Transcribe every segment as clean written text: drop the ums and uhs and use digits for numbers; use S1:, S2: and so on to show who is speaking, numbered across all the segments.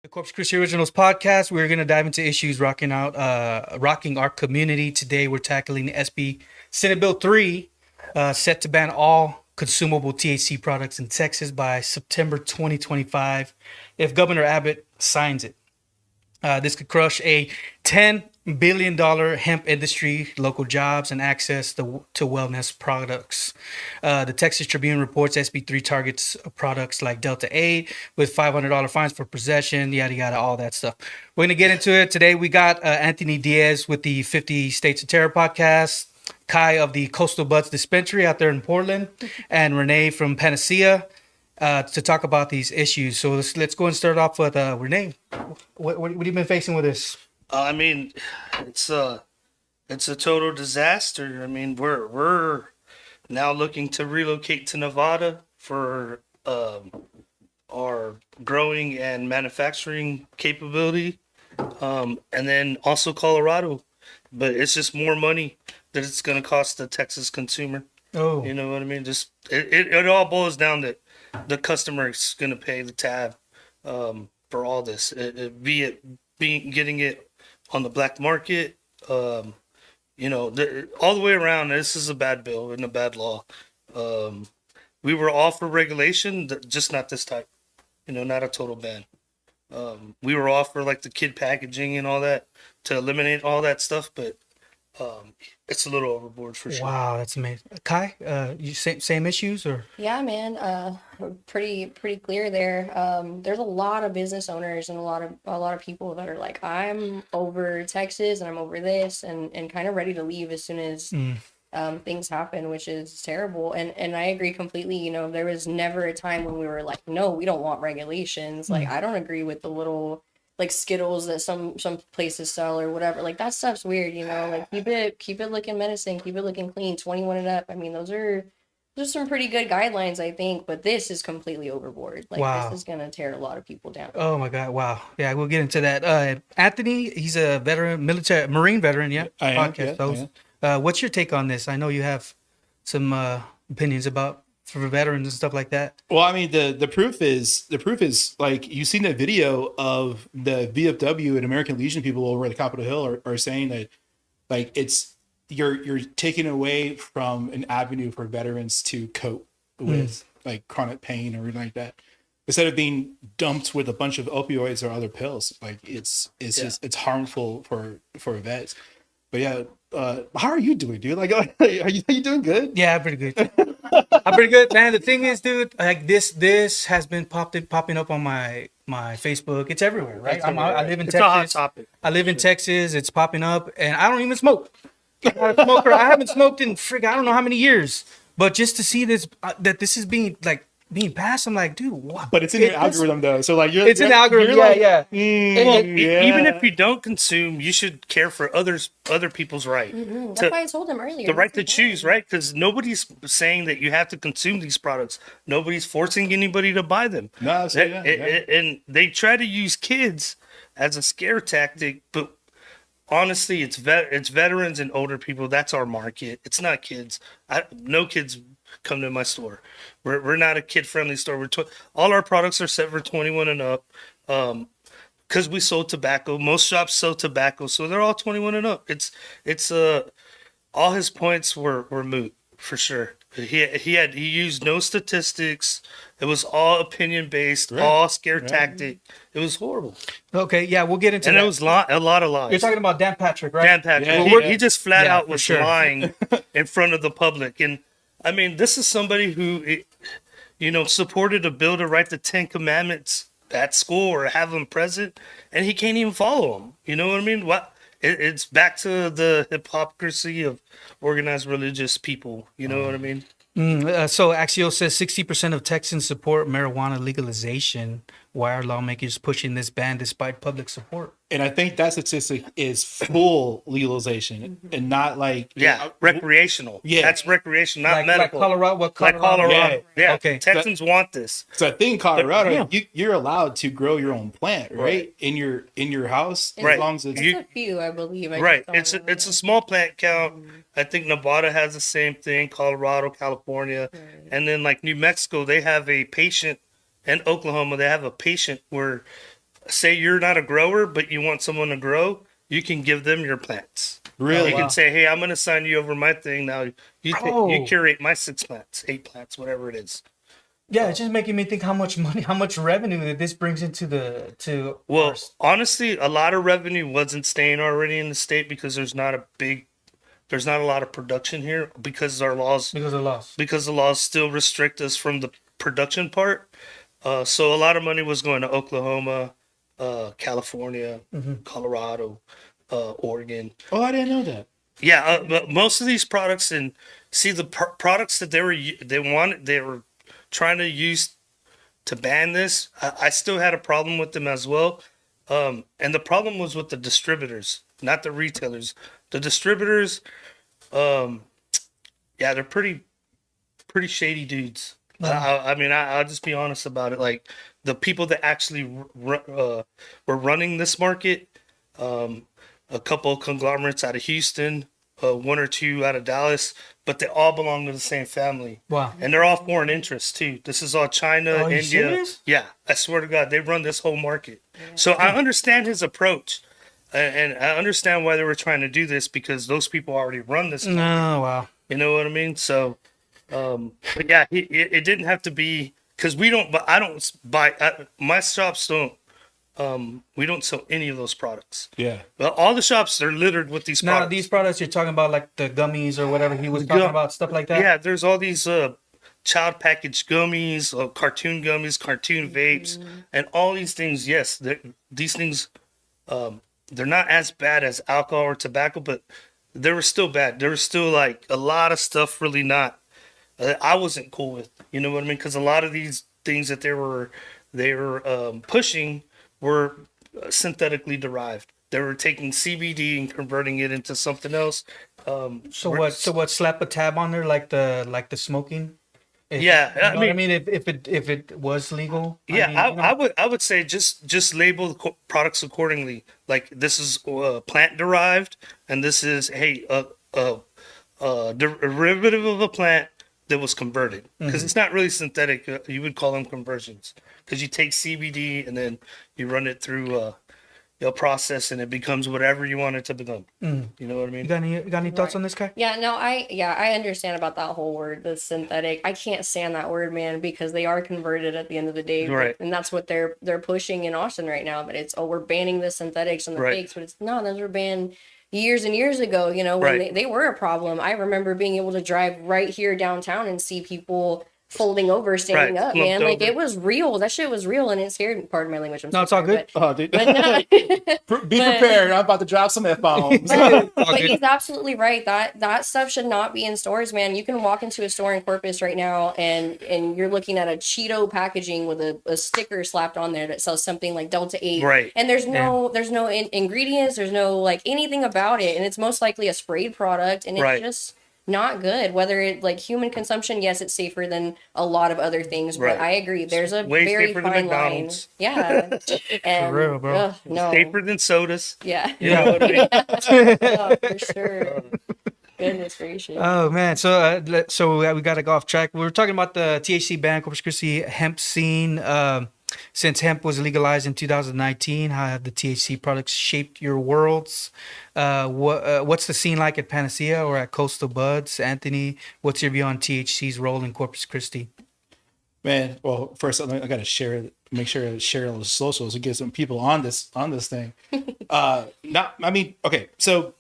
S1: The Corpus Christi Originals podcast. We're going to dive into issues rocking our community. Today, we're tackling SB Senate Bill 3, set to ban all consumable THC products in Texas by September 2025 if Governor Abbott signs it. This could crush a $10 billion hemp industry, local jobs, and access to wellness products. The Texas Tribune reports SB3 targets products like Delta 8 with $500 fines for possession, yada, yada, all that stuff. We're going to get into it. Today, we got Anthony Diaz with the 50 States of Terror podcast, Kai of the Coastal Buds Dispensary out there in Portland, and Rene from Panacea. To talk about these issues. So let's go and start off with Rene. What have you been facing with this?
S2: I mean, it's a total disaster. I mean, we're now looking to relocate to Nevada for our growing and manufacturing capability, and then also Colorado. But it's just more money that it's going to cost the Texas consumer.
S1: Oh,
S2: You know what I mean? Just it all boils down to the customer is going to pay the tab for all this. Getting it on the black market, all the way around. This is a bad bill and a bad law. We were all for regulation, just not this type. Not a total ban. We were all for like the kid packaging and all that to eliminate all that stuff, but it's a little overboard for sure.
S1: wow, that's amazing. Kai, you same issues or?
S3: Yeah, man. Pretty clear there. There's a lot of business owners and a lot of people that are like, I'm over Texas and I'm over this and kind of ready to leave as soon as things happen, which is terrible. And I agree completely. There was never a time when we were like, no, we don't want regulations. Like, I don't agree with the little like Skittles that some places sell or whatever. Like, that stuff's weird, like keep it looking menacing, keep it looking clean, 21 and up. I mean, those are some pretty good guidelines, I think, but this is completely overboard. Like,
S1: Wow.
S3: This is gonna tear a lot of people down.
S1: Oh my God! Wow. Yeah, we'll get into that. Anthony, he's a veteran, Marine veteran. Yeah,
S4: I am,
S1: podcast
S4: yeah,
S1: host. What's your take on this? I know you have some opinions about for veterans and stuff like that.
S4: Well, I mean, the proof is like you've seen a video of the VFW and American Legion people over at the Capitol Hill are saying that like it's you're taking away from an avenue for veterans to cope with like chronic pain or anything like that. Instead of being dumped with a bunch of opioids or other pills, like it's just it's harmful for vets. But yeah, how are you doing, dude? Like, are you doing good?
S1: Yeah, I'm pretty good. I'm pretty good, man. The thing is, dude, like this has been popping up on my Facebook. It's everywhere, right? I live in
S2: It's
S1: Texas.
S2: a hot topic.
S1: I live in Texas. It's popping up, and I don't even smoke. I'm not a smoker. I haven't smoked in I don't know how many years. But just to see this, that this is being passed, I'm like, dude, what?
S4: But it's in your algorithm though, so like
S1: It's an algorithm.
S4: you're
S1: Yeah,
S4: like,
S1: yeah.
S2: Well,
S4: yeah.
S2: even if you don't consume, you should care for other people's right.
S3: That's
S2: to-
S3: why I told him earlier.
S2: The right to choose, right? Because nobody's saying that you have to consume these products. Nobody's forcing anybody to buy them.
S4: No, so, yeah.
S2: And they try to use kids as a scare tactic, but honestly, it's veterans and older people. That's our market. It's not kids. No kids come to my store. We're not a kid-friendly store. All our products are set for 21 and up. Because we sold tobacco. Most shops sell tobacco, so they're all 21 and up. It's all his points were moot for sure. He used no statistics. It was all opinion based, all scare tactic. It was horrible,
S1: Okay, yeah, we'll get into
S2: and
S1: that.
S2: it was a lot of lies.
S1: You're talking about Dan Patrick, right?
S2: Dan Patrick.
S4: Yeah,
S2: He just flat
S1: Yeah,
S2: out
S1: for
S2: was
S1: sure.
S2: lying in front of the public. And I mean, this is somebody who, supported a bill to write the 10 Commandments at school or have them present, and he can't even follow them. You know what I mean? It's back to the hypocrisy of organized religious people. You know what I mean?
S1: So Axios says 60% of Texans support marijuana legalization. Why are lawmakers pushing this ban despite public support?
S4: And I think that statistic is full legalization and not like
S2: Recreational.
S4: Yeah.
S2: That's recreation, not
S1: Like
S2: medical.
S1: Colorado, what
S2: Like
S1: Colorado?
S2: Colorado. Yeah.
S1: Okay.
S2: Texans want this.
S4: So I think in Colorado,
S1: But,
S4: you're allowed to grow your own plant, right? In your house,
S3: Right.
S4: as long as it's
S3: It's a few, I believe.
S2: Right. It's a small plant count. I think Nevada has the same thing, Colorado, California. And then like New Mexico, they have a patient, and Oklahoma, they have a patient where say you're not a grower, but you want someone to grow, you can give them your plants.
S4: Really?
S2: You can say, hey, I'm going to sign you over my thing. Now you curate my 6 plants, 8 plants, whatever it is.
S1: Yeah, it's just making me think how much money, how much revenue that this brings into
S2: Well, honestly, a lot of revenue wasn't staying already in the state because there's not a lot of production here because our laws
S1: because of loss.
S2: because the laws still restrict us from the production part. So a lot of money was going to Oklahoma, California, Colorado, Oregon.
S4: Oh, I didn't know that.
S2: Yeah, but most of these products and see the products that they were trying to use to ban this. I still had a problem with them as well, and the problem was with the distributors, not the retailers. The distributors, yeah, they're pretty shady dudes. I mean, I'll just be honest about it. Like the people that actually were running this market, a couple of conglomerates out of Houston, 1 or 2 out of Dallas, but they all belong to the same family.
S1: Wow.
S2: And they're all foreign interests too. This is all China,
S1: Are you
S2: India.
S1: serious?
S2: Yeah, I swear to God, they run this whole market. So I understand his approach. And I understand why they were trying to do this because those people already run this.
S1: Oh, wow.
S2: You know what I mean? So, but yeah, it didn't have to be because we don't. But I don't buy. My shops don't. We don't sell any of those products.
S4: Yeah.
S2: Well, all the shops they're littered with these
S1: Now,
S2: products.
S1: these products you're talking about, like the gummies or whatever he was talking about, stuff like that?
S2: Yeah, there's all these child packaged gummies, cartoon vapes, and all these things. Yes, these things. They're not as bad as alcohol or tobacco, but they were still bad. There was still like a lot of stuff really not. I wasn't cool with. You know what I mean? Because a lot of these things that they were pushing were synthetically derived. They were taking CBD and converting it into something else.
S1: So what? Slap a tab on there like the smoking?
S2: Yeah,
S1: I mean, if it was legal.
S2: Yeah, I would say just label the products accordingly. Like this is plant derived, and this is a derivative of a plant that was converted because it's not really synthetic. You would call them conversions because you take CBD and then you run it through a process and it becomes whatever you want it to become. You know what I mean?
S1: You got any thoughts on this guy?
S3: Yeah, no, I understand about that whole word, the synthetic. I can't stand that word, man, because they are converted at the end of the day.
S2: Right.
S3: And that's what they're pushing in Austin right now. But it's, we're banning the synthetics and the fakes, but it's no, those were banned years and years ago, you know, when they were a problem. I remember being able to drive right here downtown and see people folding over, standing up, man. Like it was real. That shit was real, and it scared. Pardon my language.
S1: No, it's all good.
S4: Dude. Be prepared. I'm about to drop some F-bombs.
S3: But he's absolutely right. That stuff should not be in stores, man. You can walk into a store in Corpus right now, and you're looking at a Cheeto packaging with a sticker slapped on there that says something like Delta 8.
S2: Right.
S3: And there's no ingredients. There's no like anything about it, and it's most likely a sprayed product, and it's just not good. Whether it like human consumption, yes, it's safer than a lot of other things, but I agree there's a
S2: way
S3: very
S2: safer than
S3: fine line.
S2: McDonald's.
S3: Yeah. And,
S1: For real, bro.
S3: no.
S2: Safer than sodas.
S3: Yeah.
S2: You know what I mean?
S3: Oh, for sure. Goodness gracious.
S1: Oh man, so we got to go off track. We were talking about the THC ban, Corpus Christi hemp scene. Since hemp was legalized in 2019, how have the THC products shaped your worlds? What's the scene like at Panacea or at Coastal Buds? Anthony, what's your view on THC's role in Corpus Christi?
S4: Man, well, first I got to make sure to share on the socials and get some people on this thing. Okay, so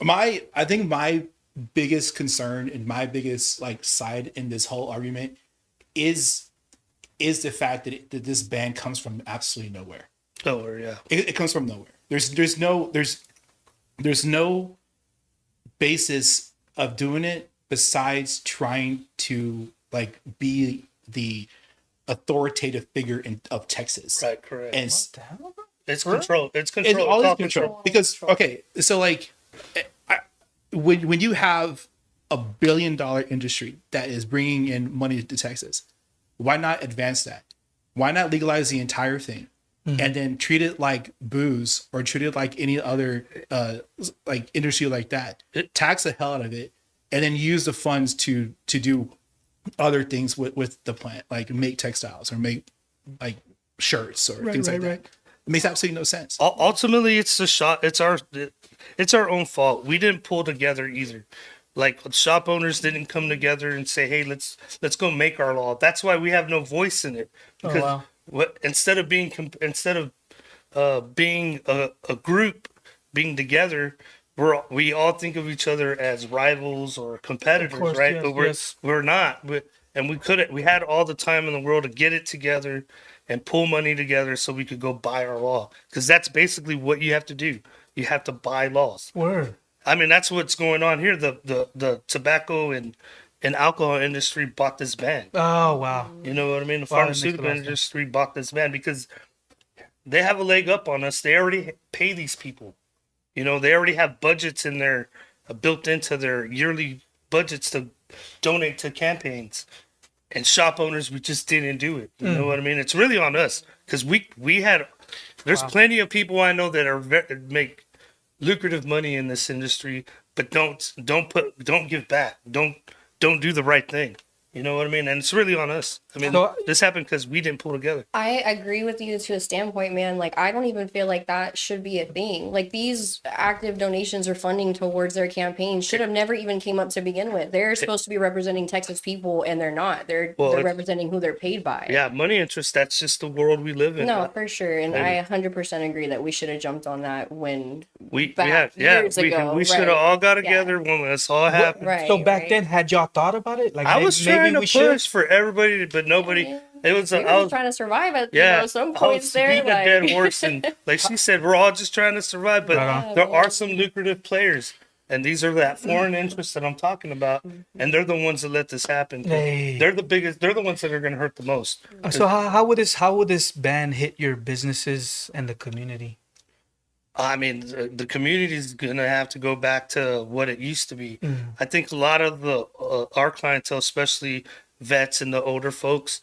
S4: I think my biggest concern and my biggest like side in this whole argument is the fact that this ban comes from absolutely nowhere.
S2: Nowhere, yeah.
S4: It comes from nowhere. There's no basis of doing it besides trying to like be the authoritative figure of Texas.
S2: Right, correct.
S4: And
S1: What the hell?
S2: it's control. It's control.
S4: it's all
S2: It's
S4: this control. Because okay, so like when you have a $1 billion industry that is bringing in money to Texas, why not advance that? Why not legalize the entire thing and then treat it like booze or treat it like any other like industry like that? Tax the hell out of it and then use the funds to do other things with the plant, like make textiles or make like shirts or things like that. It makes absolutely no sense.
S2: Ultimately, it's the shop. It's our own fault. We didn't pull together either. Like shop owners didn't come together and say, "Hey, let's go make our law." That's why we have no voice in it. Because instead of being a group, being together, we all think of each other as rivals or competitors,
S1: course,
S2: right?
S1: yes,
S2: But
S1: yes.
S2: we're not. And we had all the time in the world to get it together and pull money together so we could go buy our law. Because that's basically what you have to do. You have to buy laws.
S1: Word.
S2: I mean, that's what's going on here. The tobacco and alcohol industry bought this ban.
S1: Oh wow.
S2: You know what I mean? The
S1: Wow, that makes a
S2: pharmaceutical
S1: lot of sense.
S2: industry bought this ban because they have a leg up on us. They already pay these people. You know, they already have budgets in their built into their yearly budgets to donate to campaigns. And shop owners, we just didn't do it. You know what I mean? It's really on us because we had. There's plenty of people I know that make lucrative money in this industry, but don't give back. Don't do the right thing. You know what I mean? And it's really on us. I mean,
S1: So-
S2: this happened because we didn't pull together.
S3: I agree with you to a standpoint, man. Like, I don't even feel like that should be a thing. Like, these active donations or funding towards their campaign should have never even came up to begin with. They're supposed to be representing Texas people, and they're not. They're representing who they're paid by.
S2: Yeah, money interest. That's just the world we live in.
S3: No, for sure. And I 100% agree that we should have jumped on that when
S2: we
S3: back
S2: have
S3: years ago.
S2: we should have
S3: right.
S2: all got together when this all happened.
S3: Right.
S1: So back
S3: right.
S1: then, had y'all thought about it? Like
S2: I was trying to
S1: we should.
S2: push for everybody, but nobody.
S3: Yeah.
S2: It was.
S3: We were
S2: I
S3: just
S2: was
S3: trying to survive at some
S2: I was
S3: points there.
S2: beating a
S3: Like,
S2: dead horse, and like she said, we're all just trying to survive. But
S1: Right
S3: on.
S2: there are some lucrative players, and these are that foreign interests that I'm talking about, and they're the ones that let this happen.
S1: Hey.
S2: They're the biggest. They're the ones that are going to hurt the most.
S1: So how would this ban hit your businesses and the community?
S2: I mean, the community is going to have to go back to what it used to be. I think a lot of our clientele, especially vets and the older folks,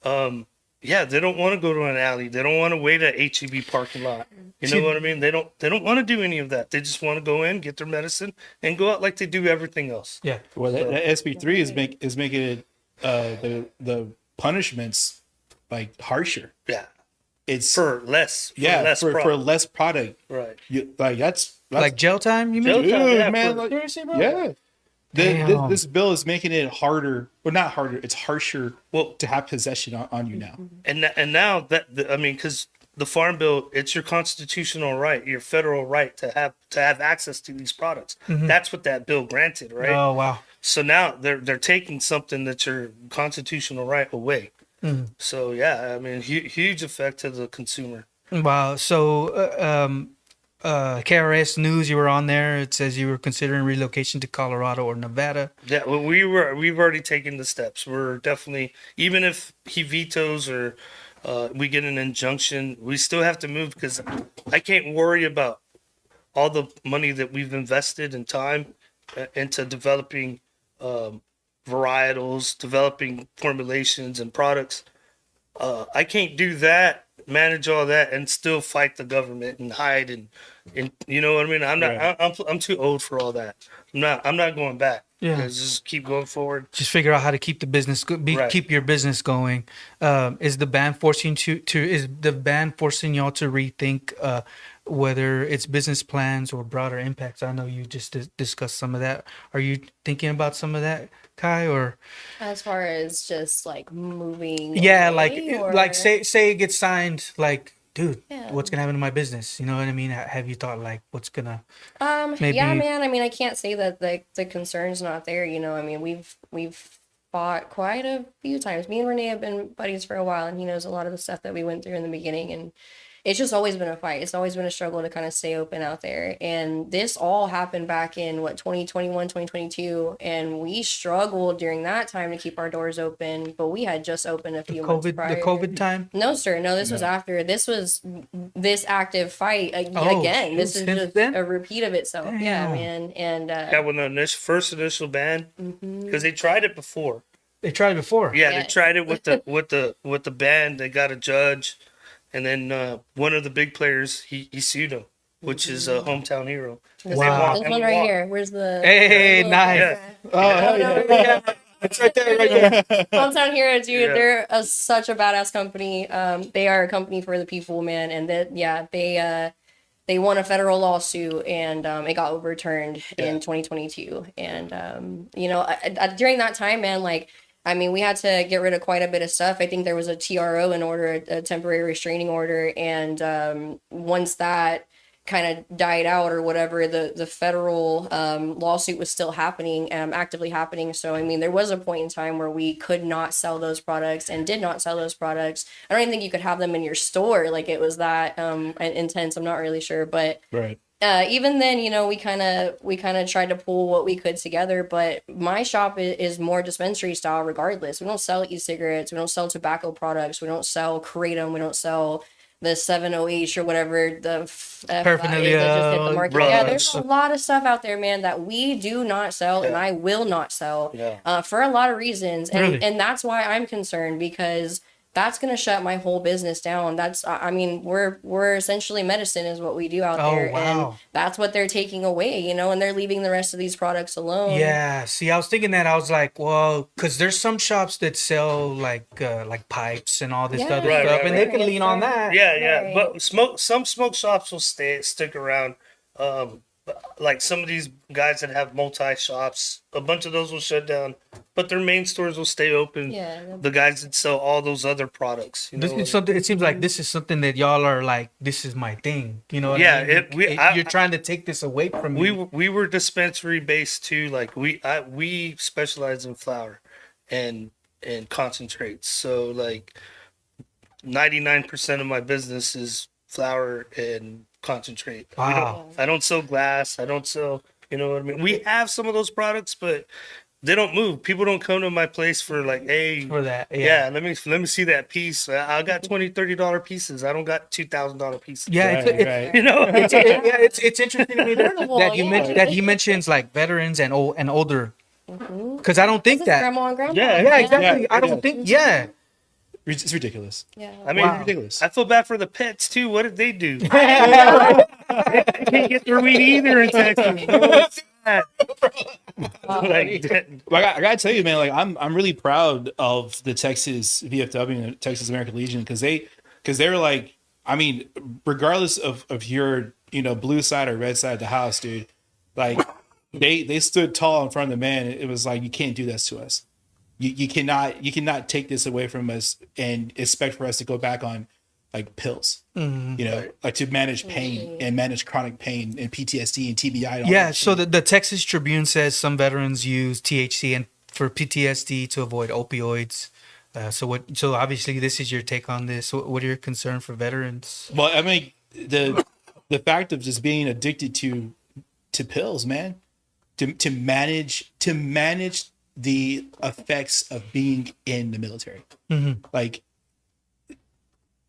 S2: they don't want to go to an alley. They don't want to wait at HEB parking lot. You know what I mean? They don't want to do any of that. They just want to go in, get their medicine, and go out like they do everything else.
S1: Yeah.
S4: Well, that SB3 is making it the punishments like harsher.
S2: Yeah,
S4: It's
S2: for less.
S4: for less product.
S2: Right.
S4: That's
S1: Like jail time, you mean?
S2: Jail time,
S4: Dude,
S2: yeah,
S4: man,
S2: for-
S4: like,
S1: Seriously, bro?
S4: yeah.
S1: Damn.
S4: This bill is making it harder, well, not harder. It's harsher
S2: Well,
S4: to have possession on you now.
S2: and now I mean, because the farm bill, it's your constitutional right, your federal right to have access to these products. That's what that bill granted, right?
S1: Oh wow.
S2: So now they're taking something that's your constitutional right away. So yeah, I mean, huge effect to the consumer.
S1: Wow. So KRS News, you were on there. It says you were considering relocation to Colorado or Nevada.
S2: Yeah, well, we've already taken the steps. We're definitely, even if he vetoes or we get an injunction, we still have to move because I can't worry about all the money that we've invested in time into developing varietals, developing formulations and products. I can't do that, manage all that, and still fight the government and hide and you know what I mean. I'm not.
S4: Right.
S2: I'm too old for all that. I'm not going back.
S1: Yeah.
S2: Just keep going forward.
S1: Just figure out how to keep the business
S2: Right.
S1: keep your business going. Is the ban forcing y'all to rethink whether it's business plans or broader impacts? I know you just discussed some of that. Are you thinking about some of that, Kai? Or
S3: as far as just like moving.
S1: yeah,
S3: away, or-
S1: like say it gets signed, like, dude,
S3: Yeah.
S1: what's gonna happen to my business? You know what I mean? Have you thought like what's gonna maybe-
S3: Yeah, man. I mean, I can't say that the concern's not there. You know, I mean, we've fought quite a few times. Me and Rene have been buddies for a while, and he knows a lot of the stuff that we went through in the beginning. And it's just always been a fight. It's always been a struggle to kind of stay open out there. And this all happened back in 2021, 2022, and we struggled during that time to keep our doors open. But we had just opened a few months prior.
S1: the COVID time?
S3: No, sir. No, this was after. This was this active fight
S1: Oh,
S3: again. This
S1: shoot,
S3: is
S1: since
S3: just
S1: then?
S3: a repeat of itself. Yeah,
S1: Damn.
S3: man. And
S2: Yeah, when the first initial ban, because they tried it before.
S1: They tried it before.
S2: Yeah,
S3: Yes.
S2: they tried it with the ban. They got a judge, and then one of the big players he sued him, which is a hometown hero. 'Cause they
S1: Wow.
S2: want-
S3: this
S2: and
S3: one
S2: we
S3: right
S2: want-
S3: here. Where's the?
S1: Hey,
S3: the-
S1: nice.
S2: Yeah.
S4: Oh, hell
S3: no,
S4: yeah.
S3: yeah.
S4: It's right there, right there.
S3: Hometown Hero, dude.
S2: Yeah.
S3: They're such a badass company. They are a company for the people, man. And they won a federal lawsuit, and it got overturned in 2022. And during that time, man, like, I mean, we had to get rid of quite a bit of stuff. I think there was a TRO in order, a temporary restraining order, and once that kind of died out or whatever, the federal lawsuit was still happening, actively happening. So I mean, there was a point in time where we could not sell those products and did not sell those products. I don't even think you could have them in your store. Like, it was that intense. I'm not really sure, but
S4: Right.
S3: even then, we kind of tried to pull what we could together. But my shop is more dispensary style regardless. We don't sell e-cigarettes, we don't sell tobacco products, we don't sell kratom, we don't sell the 708 or whatever the
S1: Paraphernalia,
S3: that just hit the market.
S2: drugs.
S3: Yeah, there's a lot of stuff out there, man, that we do not sell, and I will not sell for a lot of reasons. And
S1: Really?
S3: and that's why I'm concerned, because that's going to shut my whole business down. That's, I mean, we're essentially medicine is what we do out there.
S1: Wow.
S3: And that's what they're taking away, and they're leaving the rest of these products alone.
S1: Yeah. See, I was thinking that. I was like, well, because there's some shops that sell like pipes and all this
S3: Yeah.
S1: other
S2: Right,
S1: stuff,
S2: right,
S1: and
S2: right.
S1: they can lean on that.
S2: Yeah.
S3: Right.
S2: But some smoke shops will stick around. Like some of these guys that have multi shops, a bunch of those will shut down, but their main stores will stay open.
S3: Yeah.
S2: The guys that sell all those other products,
S1: This is something. It seems like this is something that y'all are like. This is my thing. You know what
S2: Yeah,
S1: I mean?
S2: I-
S1: You're trying to take this away from me.
S2: we were dispensary based too. Like we specialize in flower and concentrates. So like 99% of my business is flower and concentrate.
S1: Wow.
S2: I don't sell glass. I don't sell. You know what I mean? We have some of those products, but they don't move. People don't come to my place for like, hey,
S1: for that.
S2: yeah, let me see that piece. I got $20-$30 pieces. I don't got $2,000 pieces.
S1: Yeah,
S4: Right,
S1: it's,
S4: right.
S2: You know?
S1: it's interesting to me that,
S3: Affordable,
S1: that you
S3: yeah.
S1: mentioned that he mentions like veterans and older, because I don't think
S3: This is
S1: that.
S3: grandma and grandpa.
S1: Yeah, exactly.
S4: Yeah,
S1: I don't
S4: yeah.
S1: think. Yeah.
S4: It's ridiculous.
S3: Yeah.
S2: I mean,
S1: Wow.
S4: Ridiculous.
S2: I feel bad for the pets too. What did they do? They can't get their weed either in Texas. It's sad. Like,
S4: Well, I gotta tell you, man. Like, I'm really proud of the Texas VFW and the Texas American Legion because they were like, I mean, regardless of your blue side or red side of the house, dude, like they stood tall in front of the man. It was like, you can't do this to us. You cannot take this away from us and expect for us to go back on like pills. Like to manage pain and manage chronic pain and PTSD and TBI. And all
S1: Yeah.
S4: that
S1: So
S4: shit.
S1: the Texas Tribune says some veterans use THC and for PTSD to avoid opioids. So obviously this is your take on this. What are your concerns for veterans?
S4: Well, I mean, the fact of just being addicted to pills, man, to manage the effects of being in the military. Like,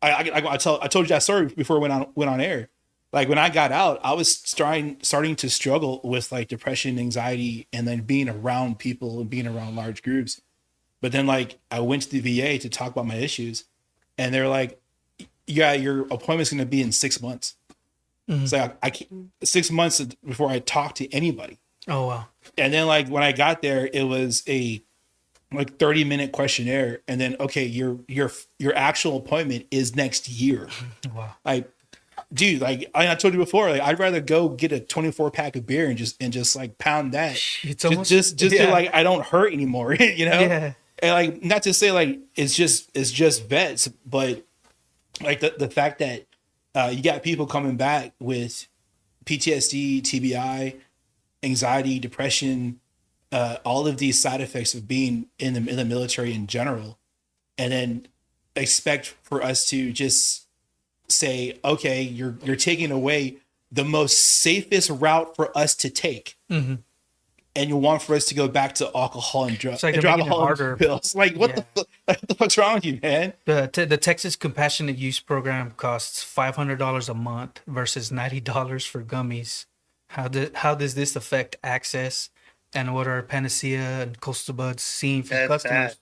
S4: I told you that story before we went on air. Like when I got out, I was starting to struggle with like depression, anxiety, and then being around people and being around large groups. But then like I went to the VA to talk about my issues, and they're like, "Yeah, your appointment's going to be in 6 months." It's like I can't, 6 months before I talk to anybody.
S1: Oh wow.
S4: And then like when I got there, it was a like 30-minute questionnaire, and then okay, your actual appointment is next year.
S1: Wow.
S4: Like, dude, like I told you before, like I'd rather go get a 24-pack of beer and just like pound that.
S1: It's almost
S4: just
S1: yeah.
S4: to like I don't hurt anymore,
S1: Yeah.
S4: And like not to say like it's just vets, but like the fact that you got people coming back with PTSD, TBI, anxiety, depression, all of these side effects of being in the military in general, and then expect for us to just say, okay, you're taking away the most safest route for us to take, and you want for us to go back to alcohol and drugs,
S1: It's like
S4: and
S1: they're making it
S4: alcohol and
S1: harder.
S4: pills. Like what the fuck's wrong with you, man?
S1: The Texas Compassionate Use Program costs $500 a month versus $90 for gummies. How does this affect access, and what are Panacea and Coastal Buds seeing from
S2: that's
S1: customers?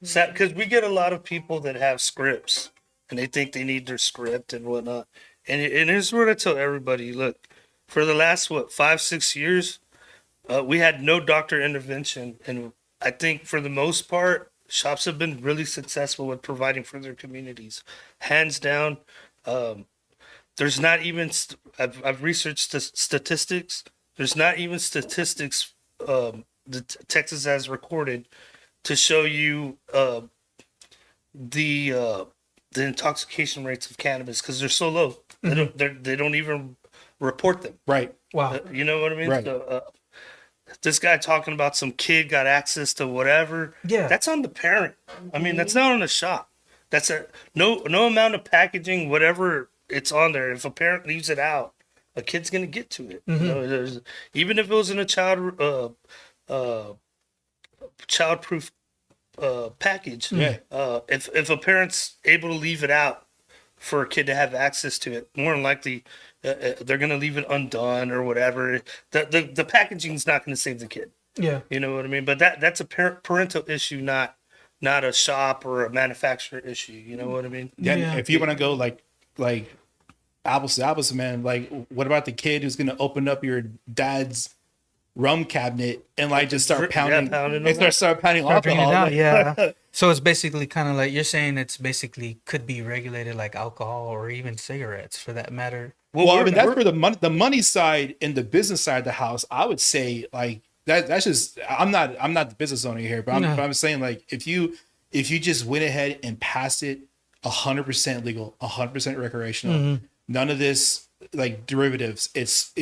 S2: sad. Because we get a lot of people that have scripts and they think they need their script and whatnot. And here's what I tell everybody: look, for the last 5-6 years, we had no doctor intervention, and I think for the most part, shops have been really successful with providing for their communities. Hands down, there's not even, I've researched the statistics. There's not even statistics Texas has recorded to show you the intoxication rates of cannabis because they're so low. They don't even report them.
S4: Right.
S1: Wow.
S2: You know what I mean?
S4: Right.
S2: So, this guy talking about some kid got access to whatever.
S1: Yeah.
S2: That's on the parent. I mean, that's not on the shop. That's a no amount of packaging, whatever it's on there. If a parent leaves it out, a kid's gonna get to it. You know, even if it was in a childproof package.
S4: Yeah.
S2: If a parent's able to leave it out for a kid to have access to it, more than likely they're gonna leave it undone or whatever. The packaging's not gonna save the kid.
S1: Yeah.
S2: You know what I mean? But that's a parental issue, not a shop or a manufacturer issue. You know what I mean?
S4: Yeah.
S1: Yeah.
S4: If you want to go like apples to apples, man, like what about the kid who's gonna open up your dad's rum cabinet and like just start pounding
S2: pounding
S4: and start pounding
S1: Start drinking
S4: alcohol?
S1: it out, yeah. So it's basically kind of like you're saying it's basically could be regulated like alcohol or even cigarettes for that matter.
S4: Well, I mean, that's for the money side and the business side of the house. I would say like that's just I'm not the business owner here, but I'm saying like if you just went ahead and passed it 100% legal, 100% recreational, none of this like derivatives. It's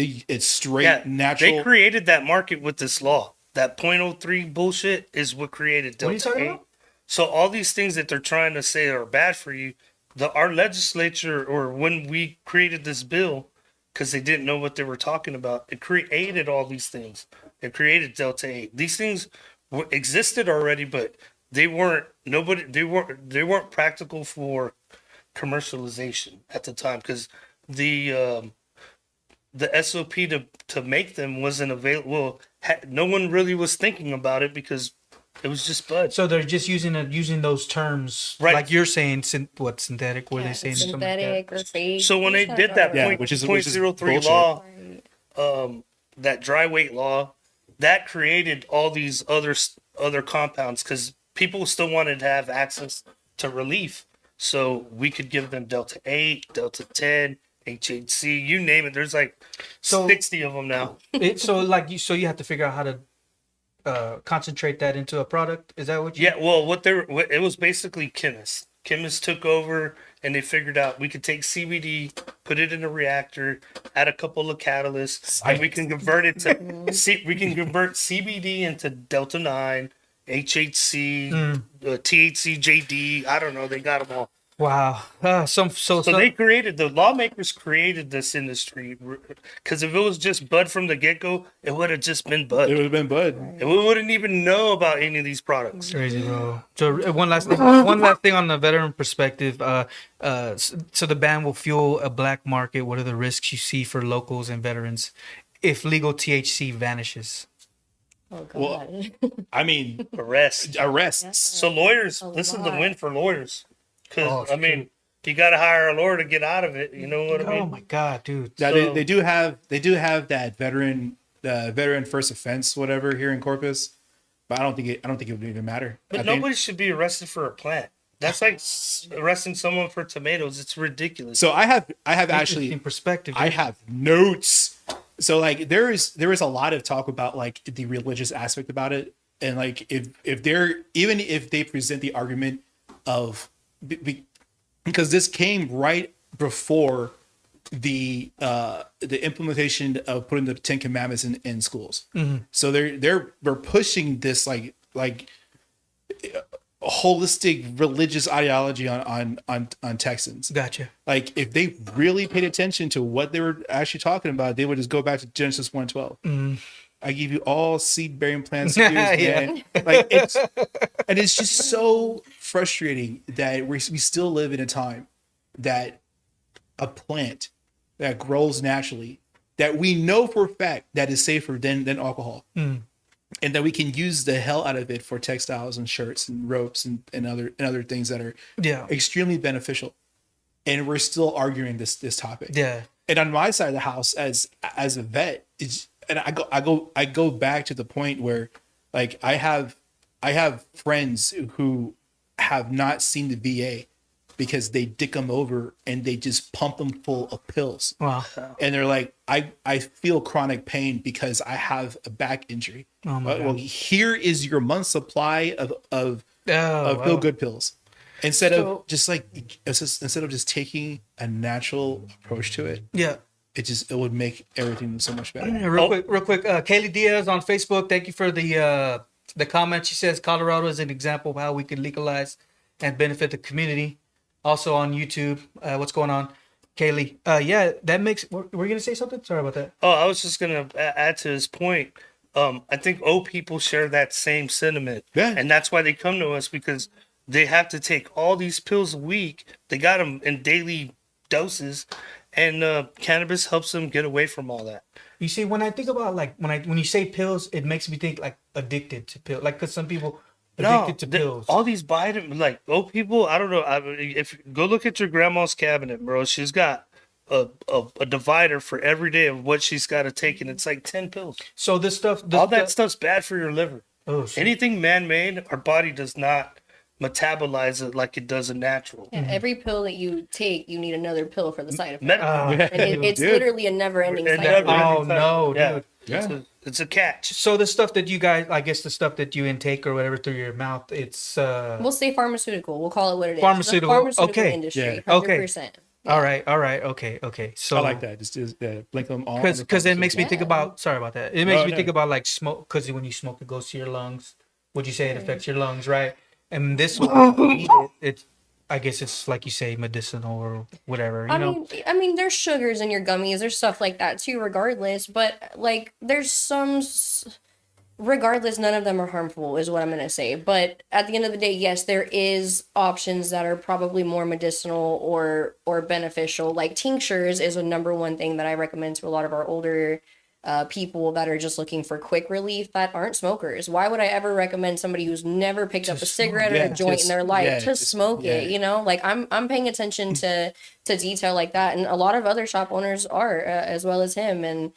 S4: straight natural.
S2: They created that market with this law. That .03 bullshit is what created Delta
S1: What are you talking
S2: 8.
S1: about?
S2: So all these things that they're trying to say are bad for you, our legislature, or when we created this bill, because they didn't know what they were talking about, it created all these things. It created Delta 8. These things existed already, but they weren't practical for commercialization at the time because the SOP to make them wasn't available. No one really was thinking about it because it was just bud.
S1: So they're just using those terms,
S2: Right.
S1: like you're saying, synthetic? What are they saying? Something like that?
S3: synthetic or fake.
S2: So when they did that
S4: Yeah,
S2: point,
S4: which is
S2: .03
S4: bullshit.
S2: law,
S3: Right.
S2: that dry weight law, that created all these other compounds because people still wanted to have access to relief. So we could give them Delta 8, Delta 10, HHC, you name it. There's like 60 of them now.
S1: So you have to figure out how to concentrate that into a product. Is that what you?
S2: Yeah, well, it was basically chemists. Chemists took over and they figured out we could take CBD, put it in a reactor, add a couple of catalysts, and we can convert it to we can convert CBD into Delta 9, HHC, THC, JD. I don't know. They got them all.
S1: Wow. So
S2: they created, the lawmakers created this industry because if it was just bud from the get-go, it would have just been bud.
S4: It would have been bud.
S2: And we wouldn't even know about any of these products.
S1: crazy, bro. So one last thing on the veteran perspective. So the ban will fuel a black market. What are the risks you see for locals and veterans if legal THC vanishes?
S3: Oh god.
S4: Well, I mean,
S2: Arrests. So lawyers, this is the win for lawyers. Because,
S1: Oh,
S2: I mean, you got to hire a lawyer to get out of it. You know what I mean?
S1: Oh my god, dude.
S4: yeah,
S2: So-
S4: they do have that veteran first offense whatever here in Corpus, but I don't think it would even matter.
S2: But
S4: I think-
S2: nobody should be arrested for a plant. That's like arresting someone for tomatoes. It's ridiculous.
S4: So I have
S1: Interesting
S4: actually
S1: perspective.
S4: I have notes. So like there is a lot of talk about like the religious aspect about it, and like if they present the argument of because this came right before the implementation of putting the 10 Commandments in schools. So they're pushing this like holistic religious ideology on Texans.
S1: Gotcha.
S4: Like if they really paid attention to what they were actually talking about, they would just go back to Genesis 1:12. I give you all seed bearing plants, man. Like it's just so frustrating that we still live in a time that a plant that grows naturally that we know for a fact that is safer than alcohol. And that we can use the hell out of it for textiles and shirts and ropes and other things that are extremely beneficial. And we're still arguing this topic.
S1: Yeah.
S4: And on my side of the house, as a vet, I go back to the point where like I have I have friends who have not seen the VA because they dick them over and they just pump them full of pills.
S1: Wow.
S4: And they're like, I feel chronic pain because I have a back injury.
S1: Oh my
S4: Well,
S1: God.
S4: here is your month's supply of
S1: Oh,
S4: feel
S1: wow.
S4: good pills. Instead
S1: So-
S4: of instead of just taking a natural approach to it,
S1: Yeah.
S4: it would make everything so much better.
S1: Yeah, real quick. Kaylee Diaz on Facebook. Thank you for the comment. She says Colorado is an example of how we could legalize and benefit the community. Also on YouTube. What's going on, Kaylee? Yeah, that makes. Were you gonna say something? Sorry about that.
S2: Oh, I was just gonna add to his point. I think old people share that same sentiment,
S4: Yeah.
S2: and that's why they come to us, because they have to take all these pills a week. They got them in daily doses, and cannabis helps them get away from all that.
S1: You see, when I think about like when you say pills, it makes me think like addicted to pills. Like, cause some people addicted to pills.
S2: All these vitamin, like old people, I don't know. If go look at your grandma's cabinet, bro, she's got a divider for every day of what she's got to take, and it's like 10 pills.
S1: So this stuff,
S2: All that stuff's bad for your liver.
S1: Oh, shit.
S2: Anything man-made, our body does not metabolize it like it does a natural.
S3: Yeah, every pill that you take, you need another pill for the side effect.
S2: Med-
S3: And it's
S4: Dude.
S3: literally a never-ending
S2: It
S3: cycle.
S2: never-
S1: Oh no,
S2: yeah.
S1: dude.
S4: Yeah.
S2: It's a catch.
S1: So the stuff that you guys, I guess the stuff that you intake or whatever through your mouth, it's
S3: We'll say pharmaceutical. We'll call it what it is.
S1: Pharmaceutical,
S3: The pharmaceutical
S1: okay.
S3: industry.
S4: Yeah.
S1: Okay.
S3: 100%.
S1: all right, okay. So
S4: I like that. Just blink them all.
S1: because it makes me think
S3: Yeah.
S1: about. Sorry about that. It makes
S4: No,
S1: me
S4: no.
S1: think about like smoke, because when you smoke, it goes to your lungs. Would you say it affects your lungs, right? And this one, it's I guess it's like you say, medicinal or whatever. You know,
S3: I mean, there's sugars in your gummies. There's stuff like that too, regardless. But like, there's regardless, none of them are harmful, is what I'm gonna say. But at the end of the day, yes, there is options that are probably more medicinal or beneficial. Like tinctures is a number one thing that I recommend to a lot of our older people that are just looking for quick relief that aren't smokers. Why would I ever recommend somebody who's never picked up a cigarette or
S4: yeah,
S3: a joint
S4: just-
S3: in their life
S4: yeah,
S3: to
S4: just-
S3: smoke it?
S4: yeah.
S3: You know, like I'm paying attention to detail like that, and a lot of other shop owners are as well as him, and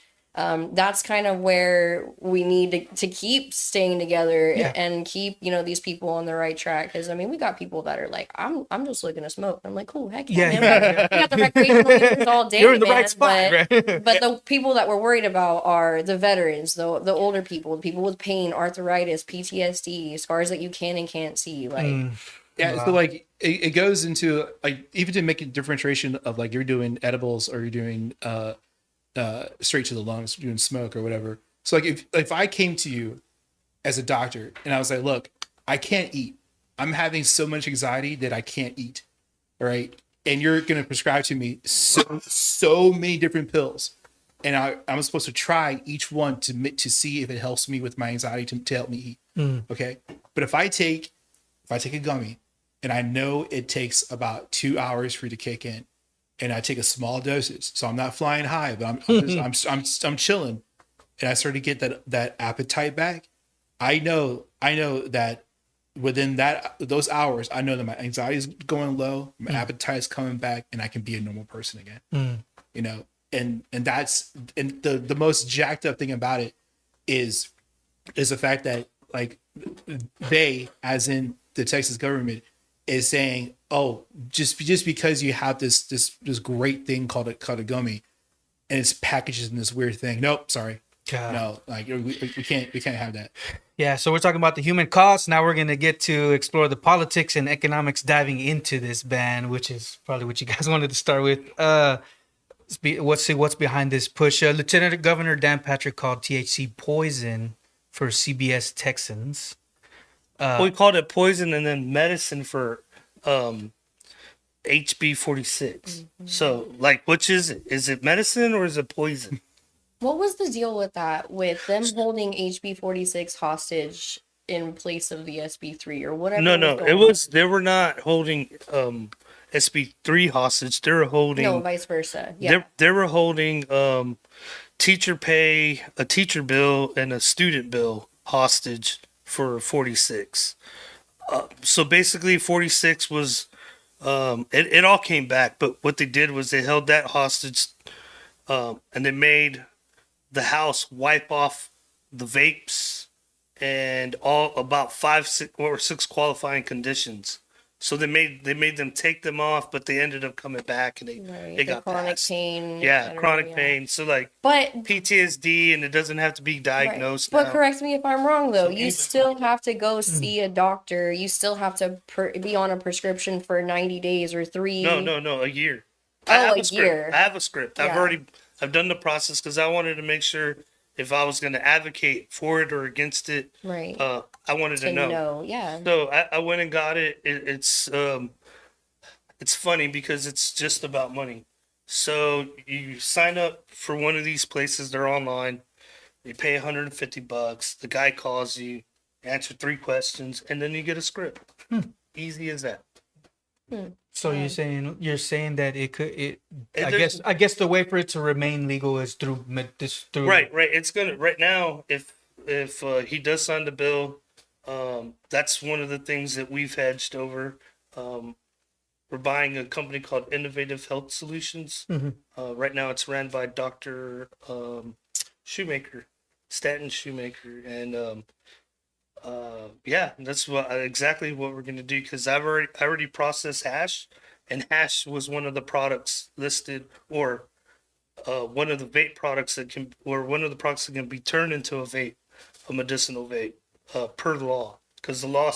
S3: that's kind of where we need to keep staying together
S1: Yeah.
S3: and keep these people on the right track. Because I mean, we got people that are like, I'm just looking to smoke. I'm like, cool, heck
S1: Yeah,
S3: yeah,
S1: yeah,
S3: man. We got the recreational users all day.
S1: you're in the
S3: man,
S1: right spot,
S3: but,
S1: right?
S3: but the people that we're worried about are the veterans, the older people, the people with pain, arthritis, PTSD, scars that you can and can't see. Like,
S4: Yeah,
S1: Wow.
S4: so like it goes into like even to make a differentiation of like you're doing edibles or you're doing straight to the lungs, doing smoke or whatever. So like if I came to you as a doctor and I was like, look, I can't eat. I'm having so much anxiety that I can't eat. All right. And you're gonna prescribe to me so many different pills. And I'm supposed to try each one to see if it helps me with my anxiety to help me eat. Okay. But if I take a gummy and I know it takes about 2 hours for you to kick in, and I take a small dosage, so I'm not flying high, but I'm chilling, and I start to get that appetite back. I know that within those hours, I know that my anxiety is going low, my appetite is coming back, and I can be a normal person again. You know, and that's the most jacked up thing about it is the fact that like they, as in the Texas government, is saying, oh, just because you have this great thing called a gummy, and it's packaged in this weird thing. Nope, sorry,
S1: God.
S4: no, like we can't have that.
S1: Yeah, so we're talking about the human cost. Now we're gonna get to explore the politics and economics diving into this ban, which is probably what you guys wanted to start with. What's behind this push? Lieutenant Governor Dan Patrick called THC poison for CBS Texans.
S2: We called it poison and then medicine for HB 46. So, like, which is it? Is it medicine or is it poison?
S3: what was the deal with that? With them holding HB 46 hostage in place of the SB 3 or whatever?
S2: No,
S3: going on?
S2: they were not holding SB 3 hostage. They were holding.
S3: No, vice versa. Yeah.
S2: They were holding teacher pay, a teacher bill, and a student bill hostage for 46. So basically, 46 was it all came back. But what they did was they held that hostage, and they made the House wipe off the vapes and all about 5 or 6 qualifying conditions. So they made them take them off, but they ended up coming back and
S3: Right.
S2: they
S3: The
S2: got
S3: chronic
S2: passed.
S3: pain.
S2: Yeah,
S3: et cetera,
S2: chronic
S3: yeah.
S2: pain. So like
S3: But
S2: PTSD, and it doesn't have to be
S3: right.
S2: diagnosed
S3: But
S2: now.
S3: correct me if I'm wrong though.
S2: So
S3: You
S2: even-
S3: still have to go see a doctor. You still have to be on a prescription for 90 days or 3.
S2: No, a year.
S3: Oh, a
S2: script.
S3: year.
S2: I have a script.
S3: Yeah.
S2: I've done the process because I wanted to make sure if I was going to advocate for it or against it.
S3: Right.
S2: I wanted to know.
S3: No. Yeah.
S2: So I went and got it. It's funny because it's just about money. So you sign up for one of these places. They're online. You pay $150. The guy calls you, answer 3 questions, and then you get a script. Easy as that.
S1: So you're saying that it could
S2: there's-
S1: I guess the way for it to remain legal is through through
S2: Right. It's gonna right now. If he does sign the bill, that's one of the things that we've hedged over. We're buying a company called Innovative Health Solutions. Right now, it's ran by Dr. Shoemaker, Stanton Shoemaker, and yeah, that's exactly what we're gonna do because I already processed hash, and hash was one of the products listed, or one of the vape products one of the products that can be turned into a medicinal vape, per law, because the law,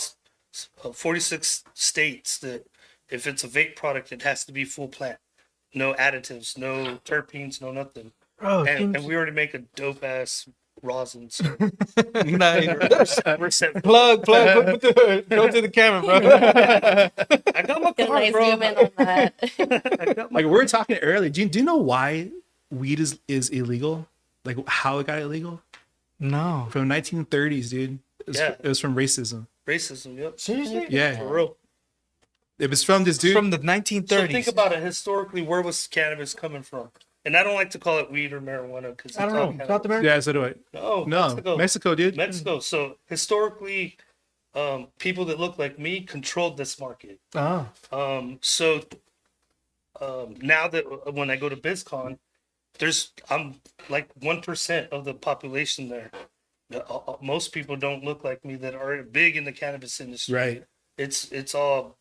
S2: 46 states that if it's a vape product, it has to be full plant, no additives, no terpenes, no nothing.
S1: Oh,
S2: And we already make a dope ass rosin. So
S1: nice.
S2: we're set.
S1: Plug, go to the camera, bro.
S2: I got my
S3: Get a
S2: car,
S3: nice
S2: bro.
S3: zoom in on that.
S2: I got my
S4: Like we were talking earlier. Do you know why weed is illegal? Like how it got illegal?
S1: No.
S4: From 1930s, dude.
S2: Yeah.
S4: It was from racism.
S2: racism. Yep.
S1: Seriously?
S4: Yeah.
S2: For real.
S4: It was from this dude.
S1: From the
S2: So
S1: 1930s.
S2: think about it historically. Where was cannabis coming from? And I don't like to call it weed or marijuana because
S1: I don't know. South America?
S4: Yeah, so do I.
S2: No,
S4: No, Mexico, dude.
S2: Mexico. So historically, people that look like me controlled this market.
S1: Oh.
S2: So now that when I go to BizCon, I'm like 1% of the population there. Most people don't look like me that are big in the cannabis industry.
S4: Right.
S2: It's all,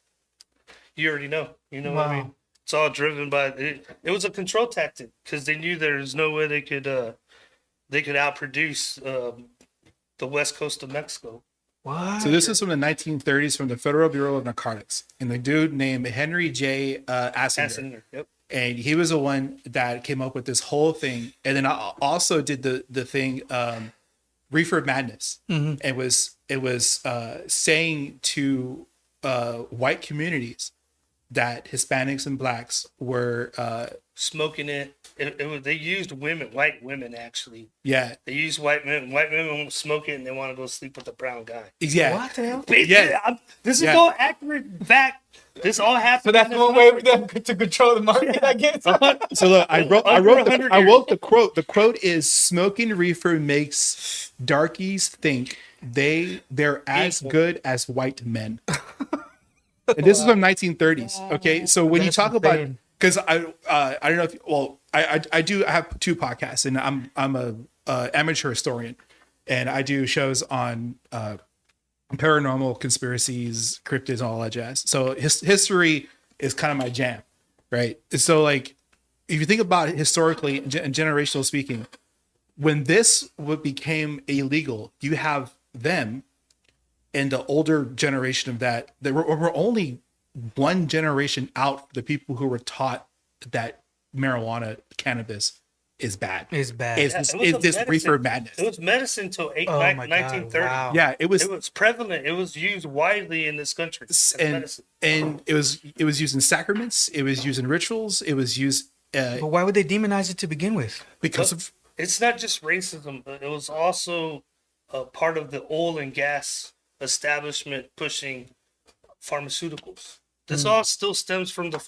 S2: you already know. You know what I
S1: Wow.
S2: mean? It's all driven by it. It was a control tactic because they knew there's no way they could outproduce the west coast of Mexico.
S1: What?
S4: So this is from the 1930s from the Federal Bureau of Narcotics, and the dude named Henry J. Assinger.
S2: Yep.
S4: And he was the one that came up with this whole thing. And then I also did the thing, Reefer Madness.
S1: Mhm.
S4: It was saying to white communities that Hispanics and blacks were
S2: Smoking it. They used white women actually.
S4: yeah.
S2: They use white men. White women won't smoke it, and they want to go sleep with a brown guy.
S4: Yeah.
S1: What the hell?
S4: Yeah.
S2: This is
S4: Yeah.
S2: all accurate fact. This all happened.
S1: So that's
S2: in
S1: one
S2: this
S1: way
S2: country.
S1: for them to control the market, I guess.
S4: So look, I wrote
S2: Under 100
S4: the quote. The quote is smoking reefer makes darkies think they're as
S2: Equal.
S4: good as white men. And this is from 1930s. Okay. So when you
S1: That's
S4: talk about,
S1: insane.
S4: because I don't know if, well, I have 2 podcasts, and I'm a amateur historian, and I do shows on paranormal conspiracies, cryptids, and all that jazz. So history is kind of my jam, right? So like, if you think about it historically and generational speaking, when this became illegal, you have them and the older generation of that. We're only one generation out. The people who were taught that marijuana, cannabis, is bad.
S1: It's bad.
S4: Is
S2: Yeah,
S4: this,
S2: it was
S4: is
S2: a
S4: this
S2: medicine.
S4: reefer madness?
S2: It was medicine till
S1: Oh my God,
S2: 1930.
S1: wow.
S4: Yeah, it was.
S2: It was prevalent. It was used widely in this country as
S4: and
S2: medicine.
S4: and it was used in sacraments. It was used in rituals. It was used
S1: But why would they demonize it to begin with?
S4: because of
S2: It's not just racism, but it was also a part of the oil and gas establishment pushing pharmaceuticals. This all still stems from the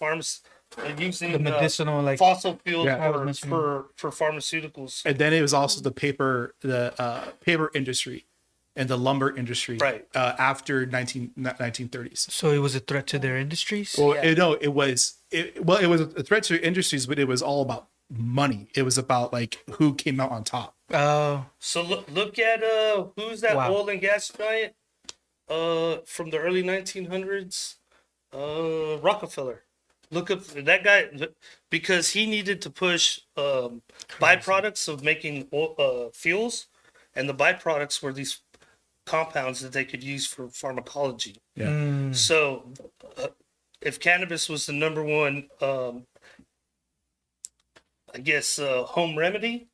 S2: using
S1: The medicinal, like,
S2: fossil fuels
S4: Yeah.
S1: I was mentioning.
S2: for pharmaceuticals.
S4: and then it was also the paper industry and the lumber industry
S2: Right.
S4: after 1930s.
S1: so it was a threat to their industries.
S4: Well,
S2: Yeah.
S4: it was a threat to industries, but it was all about money. It was about like who came out on top.
S1: Oh,
S2: So look at who's that
S1: wow.
S2: oil and gas giant from the early 1900s? Rockefeller. Look up that guy because he needed to push byproducts of making fuels, and the byproducts were these compounds that they could use for pharmacology.
S4: Yeah.
S1: Mm.
S2: So, if cannabis was the number one, I guess, home remedy,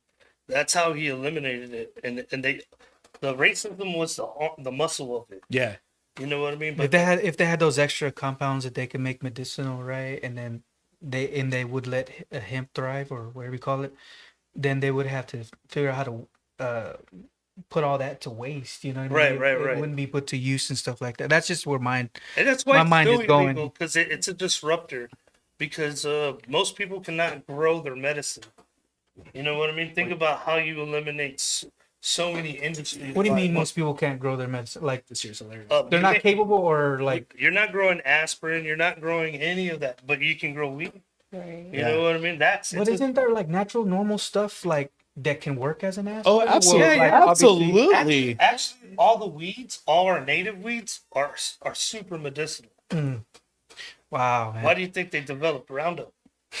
S2: that's how he eliminated it. And the racism was the muscle of it.
S4: Yeah.
S2: You know what I mean?
S1: If
S2: But
S1: they had those extra compounds that they could make medicinal, right? And then they would let hemp thrive or whatever you call it, then they would have to figure out how to put all that to waste. You know what I mean?
S2: Right,
S1: It
S2: right.
S1: wouldn't be put to use and stuff like that. That's just where mine.
S2: and that's why
S1: My
S2: it's
S1: mind is
S2: still
S1: going-
S2: illegal because it's a disruptor. Because most people cannot grow their medicine. You know what I mean? Think about how you eliminate so many industries.
S1: What do you
S2: by-
S1: mean most people can't grow their medicine? Like
S4: This year's hilarious.
S1: they're
S2: you
S1: not
S2: can't-
S1: capable, or like
S2: You're not growing aspirin. You're not growing any of that, but you can grow weed.
S3: Right.
S2: You
S4: Yeah.
S2: know what I mean?
S1: but isn't there like natural normal stuff like that can work as an acid?
S4: Oh, absolutely.
S2: yeah,
S4: Absolutely.
S2: actually, all the weeds, all our native weeds, are super medicinal.
S1: Wow, man.
S2: Why do you think they developed Roundup?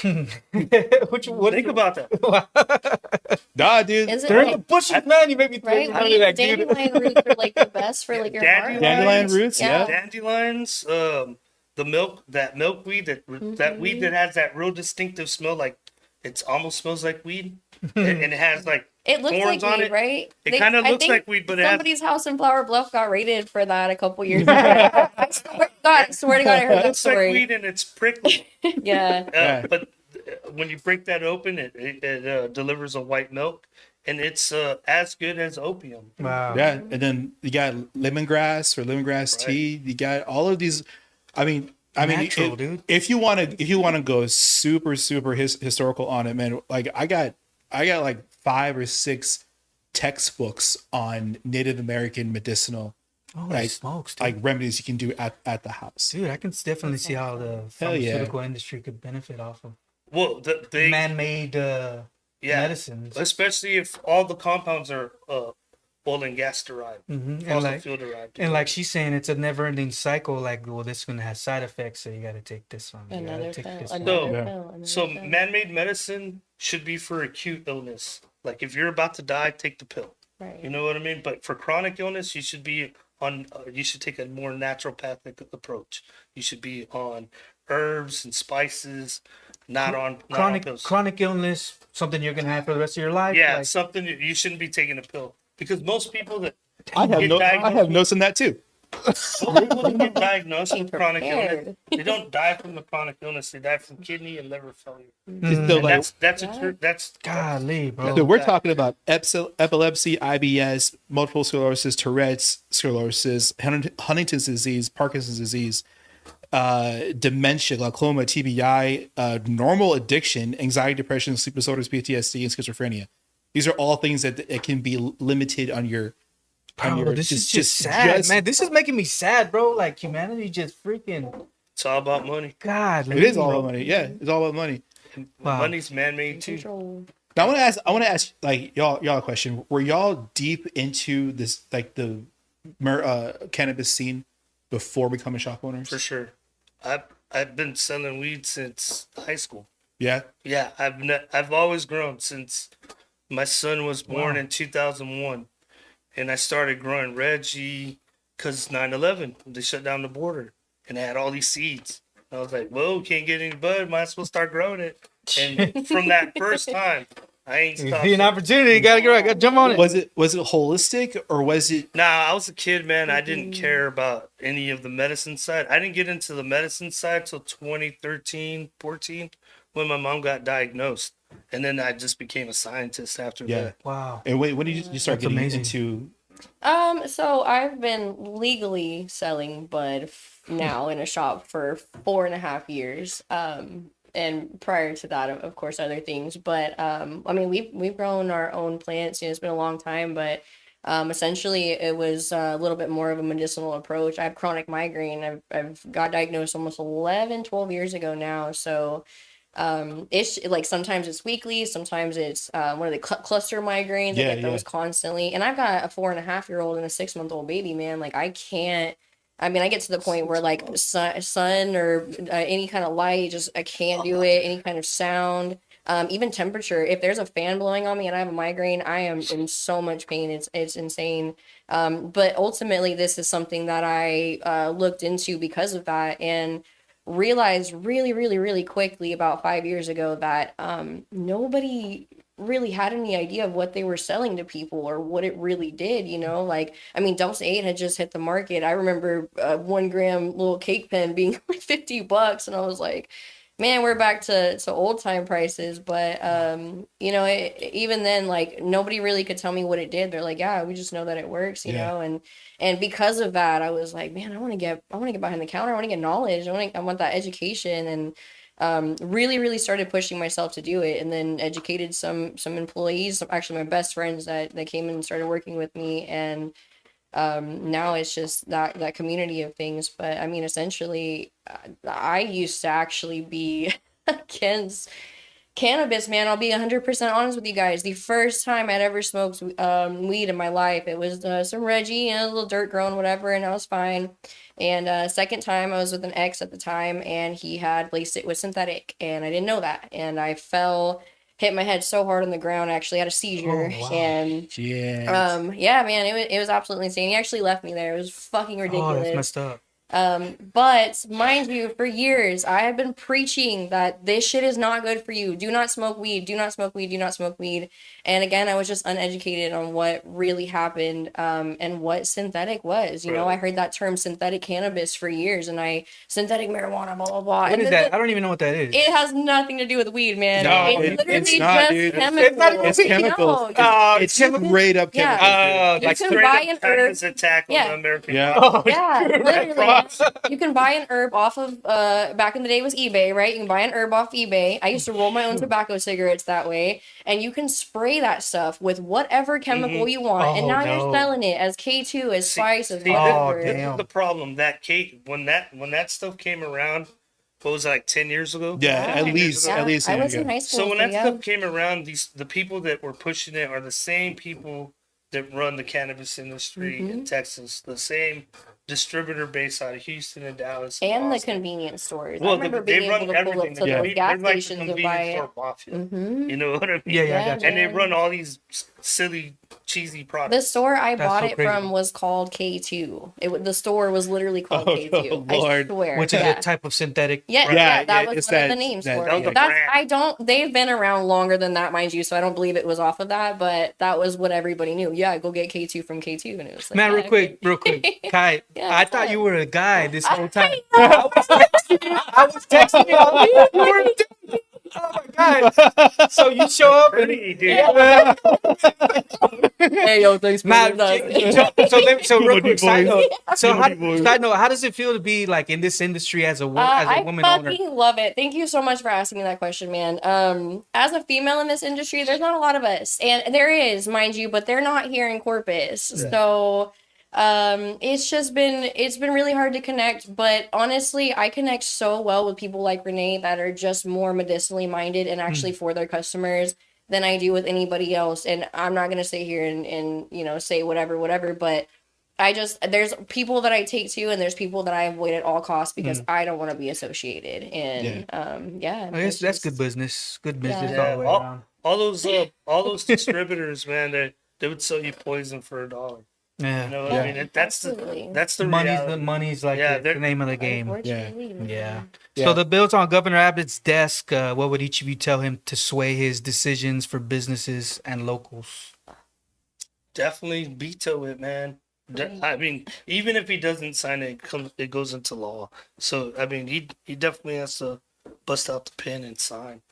S1: what
S2: Think about that.
S4: Nah, dude.
S3: Is it
S1: They're in
S3: like,
S1: the bushes, man. You make me
S3: right?
S1: think of that, dude.
S3: Dandelion roots are like the best for like your heart.
S4: Dandelion roots, yeah.
S2: Dandelions, the milkweed, that weed that has that real distinctive smell, like it almost smells like weed, and it has like
S3: It looks
S2: thorns
S3: like
S2: on
S3: weed,
S2: it.
S3: right?
S2: It kinda
S3: I
S2: looks
S3: think
S2: like weed, but it has-
S3: somebody's house in Flower Bluff got raided for that a couple years ago. I swear to God, I heard
S2: It
S3: that
S2: looks like
S3: story.
S2: weed and it's prickly.
S3: Yeah.
S4: Yeah.
S2: But when you break that open, it delivers a white milk, and it's as good as opium.
S1: Wow.
S4: Yeah, and then you got lemongrass or lemongrass
S2: Right.
S4: tea. You got all of these. I mean,
S1: Natural,
S4: if,
S1: dude.
S4: if you want to go super historical on it, man. Like I got like 5 or 6 textbooks on Native American medicinal
S1: Holy
S4: like
S1: smokes, dude.
S4: like remedies you can do at the house.
S1: Dude, I can definitely see how the
S4: Hell yeah.
S1: pharmaceutical industry could benefit off of
S2: Well, they
S1: man-made
S2: yeah,
S1: medicines.
S2: especially if all the compounds are oil and gas derived,
S1: And
S2: fossil
S1: like,
S2: fuel derived.
S1: and like she's saying, it's a never-ending cycle. Like, well, this is gonna have side effects, so you got to take this one. You
S3: Another
S1: gotta take
S3: pill,
S1: this one.
S3: another
S4: Yeah.
S3: pill, another
S2: So
S3: pill.
S2: man-made medicine should be for acute illness. Like if you're about to die, take the pill.
S3: Right.
S2: You know what I mean? But for chronic illness, you should be on. You should take a more naturopathic approach. You should be on herbs and spices, not on pills.
S1: Chronic illness, something you're gonna have for the rest of your life.
S2: Yeah,
S1: like,
S2: something you shouldn't be taking a pill because most people that
S4: I have
S2: Get
S4: notes on that too.
S2: most people that get diagnosed with chronic illness,
S3: prepared.
S2: they don't die from the chronic illness. They die from kidney and liver failure.
S4: It's still
S2: And
S4: like,
S2: that's
S1: golly, bro.
S4: so we're talking about epilepsy, IBS, multiple sclerosis, Tourette's sclerosis, Huntington's disease, Parkinson's disease, dementia, glaucoma, TBI, normal addiction, anxiety, depression, sleep disorders, PTSD, and schizophrenia. These are all things that it can be limited on your.
S1: Bro, this is just sad, man. This is making me sad, bro. Like humanity just freaking
S2: it's all about money.
S1: God.
S4: It is all about money. Yeah, it's all about money.
S1: Wow.
S2: Money's man-made too.
S3: Control.
S4: Now I want to ask like y'all a question. Were y'all deep into this like the cannabis scene before becoming shop owners?
S2: For sure. I've been selling weed since high school.
S4: Yeah.
S2: Yeah, I've always grown since my son was born in 2001, and I started growing Reggie because 9/11 they shut down the border, and I had all these seeds. I was like, "Whoa, can't get any bud. Might as well start growing it." And from that first time, I ain't
S1: You
S2: stopped.
S1: see an opportunity, you gotta get right, gotta jump on it.
S4: Was it holistic or was it?
S2: Nah, I was a kid, man. I didn't care about any of the medicine side. I didn't get into the medicine side till 2013, 14, when my mom got diagnosed. And then I just became a scientist after
S4: Yeah.
S2: that.
S1: Wow.
S4: And when did you start
S1: That's
S4: getting
S1: amazing.
S4: into?
S3: So I've been legally selling bud now in a shop for 4.5 years. And prior to that, of course, other things. But I mean, we've grown our own plants. You know, it's been a long time, but essentially it was a little bit more of a medicinal approach. I have chronic migraine. I've got diagnosed almost 11, 12 years ago now. So It's like sometimes it's weekly, sometimes it's one of the cluster migraines. I get those constantly, and I've got a 4.5-year-old and a 6-month-old baby, man. Like I can't. I mean, I get to the point where like sun or any kind of light, just I can't do it. Any kind of sound, even temperature. If there's a fan blowing on me and I have a migraine, I am in so much pain. It's insane. But ultimately, this is something that I looked into because of that, and realized really, really, really quickly about 5 years ago that nobody really had any idea of what they were selling to people or what it really did, you know? Like, I mean, Dose 8 had just hit the market. I remember a 1 gram little cake pen being like $50, and I was like, man, we're back to old time prices. But you know, even then, like nobody really could tell me what it did. They're like, yeah, we just know that it works, you know. And because of that, I was like, man, I want to get behind the counter. I want to get knowledge. I want that education, and really, really started pushing myself to do it. And then educated some employees, actually my best friends that came and started working with me, and now it's just that community of things. But I mean, essentially, I used to actually be against cannabis, man. I'll be 100% honest with you guys. The first time I'd ever smoked weed in my life, it was some Reggie, a little dirt grown, whatever, and I was fine. And second time, I was with an ex at the time, and he had laced it with synthetic, and I didn't know that, and I hit my head so hard on the ground. I actually had a seizure.
S1: Oh, wow.
S3: And yeah, man, it was absolutely insane. He actually left me there. It was fucking ridiculous.
S1: Oh, that's messed up.
S3: But mind you, for years I have been preaching that this shit is not good for you. Do not smoke weed. Do not smoke weed. Do not smoke weed. And again, I was just uneducated on what really happened, and what synthetic was. You know, I heard that term synthetic cannabis for years, and synthetic marijuana, blah blah blah.
S1: What is that? I don't even know what that is.
S3: It has nothing to do with weed, man.
S4: No,
S3: it's literally
S4: it's not,
S3: just
S4: dude.
S3: chemicals.
S4: It's chemicals.
S3: No,
S4: It's straight up chemicals.
S3: you
S2: Like
S3: can
S2: straight
S3: buy
S2: up
S3: an herb.
S2: terrorist attack on
S3: Yeah.
S2: the American
S4: Yeah.
S2: population.
S3: Yeah, literally. You can buy an herb off of back in the day it was eBay, right? You can buy an herb off eBay. I used to roll my own tobacco cigarettes that way, and you can spray that stuff with whatever chemical you want, and
S1: Oh,
S3: now
S1: no.
S3: you're selling it as K2, as spice, as
S2: See,
S3: whatever.
S2: this
S1: damn.
S2: is the problem. That cake, when that stuff came around, what was it, like 10 years ago?
S4: Yeah,
S3: Yeah.
S4: at least.
S3: I was in high school.
S2: So when that
S3: yeah.
S2: stuff came around, the people that were pushing it are the same people that run the cannabis industry in Texas, the same distributor based out of Houston and Dallas
S3: And the
S2: Austin.
S3: convenience stores. I
S2: Well,
S3: remember
S2: they
S3: being
S2: run
S3: able to pull up
S2: everything.
S3: to
S2: They're
S3: those gas
S2: like the
S3: stations and buy
S2: convenience
S3: it.
S2: store mafia.
S3: Mm-hmm.
S2: You know what I mean?
S1: Yeah, I
S3: Yeah,
S1: got you.
S2: And they
S3: man.
S2: run all these silly, cheesy
S3: The
S2: products.
S3: store I
S1: That's
S3: bought
S1: so
S3: it
S1: crazy.
S3: from was called K2. The store was literally called
S4: Oh,
S3: K2. I
S4: Lord.
S3: swear.
S1: Which is
S3: yeah.
S1: a type of synthetic.
S3: Yeah,
S4: Yeah,
S3: that
S4: yeah,
S3: was
S4: it's
S3: one of
S4: that-
S3: the names
S4: that-
S3: for
S2: that was
S3: it.
S2: the brand.
S3: They've been around longer than that, mind you, so I don't believe it was off of that, but that was what everybody knew. Yeah, go get K2 from K2, and it was like,
S1: Man,
S3: yeah,
S1: real quick, Kai.
S3: Yeah,
S1: I
S3: what's
S1: thought
S3: up?
S1: you were a guy this whole time.
S3: I know.
S1: I was texting you. You were a dude. Oh my god! So you show up and
S2: Pretty, dude.
S3: Hey, yo, thanks for
S1: Matt, so real quick, side note. So side note, how does it feel to be like in this industry as a
S3: I
S1: woman owner?
S3: fucking love it. Thank you so much for asking me that question, man. As a female in this industry, there's not a lot of us, and there is, mind you, but they're not here in Corpus. So, it's been really hard to connect. But honestly, I connect so well with people like Rene that are just more medicinally minded and actually for their customers than I do with anybody else. And I'm not gonna sit here and you know say whatever, but there's people that I take to, and there's people that I avoid at all costs because I don't want to be associated. And yeah,
S1: I guess
S3: it's
S1: that's
S3: just-
S1: good business. Good business
S3: Yeah.
S1: all the way around.
S2: All those distributors, man, they would sell you poison for $1.
S1: Yeah.
S2: You know what
S3: Yeah,
S2: I mean? That's
S3: absolutely.
S2: the reality.
S1: Money's like
S2: Yeah,
S1: the name of the game.
S3: Unfortunately,
S1: Yeah.
S4: Yeah.
S1: So the bill's on Governor Abbott's desk. What would each of you tell him to sway his decisions for businesses and locals?
S2: Definitely veto it, man. I mean, even if he doesn't sign it, it goes into law. So I mean, he definitely has to bust out the pen and sign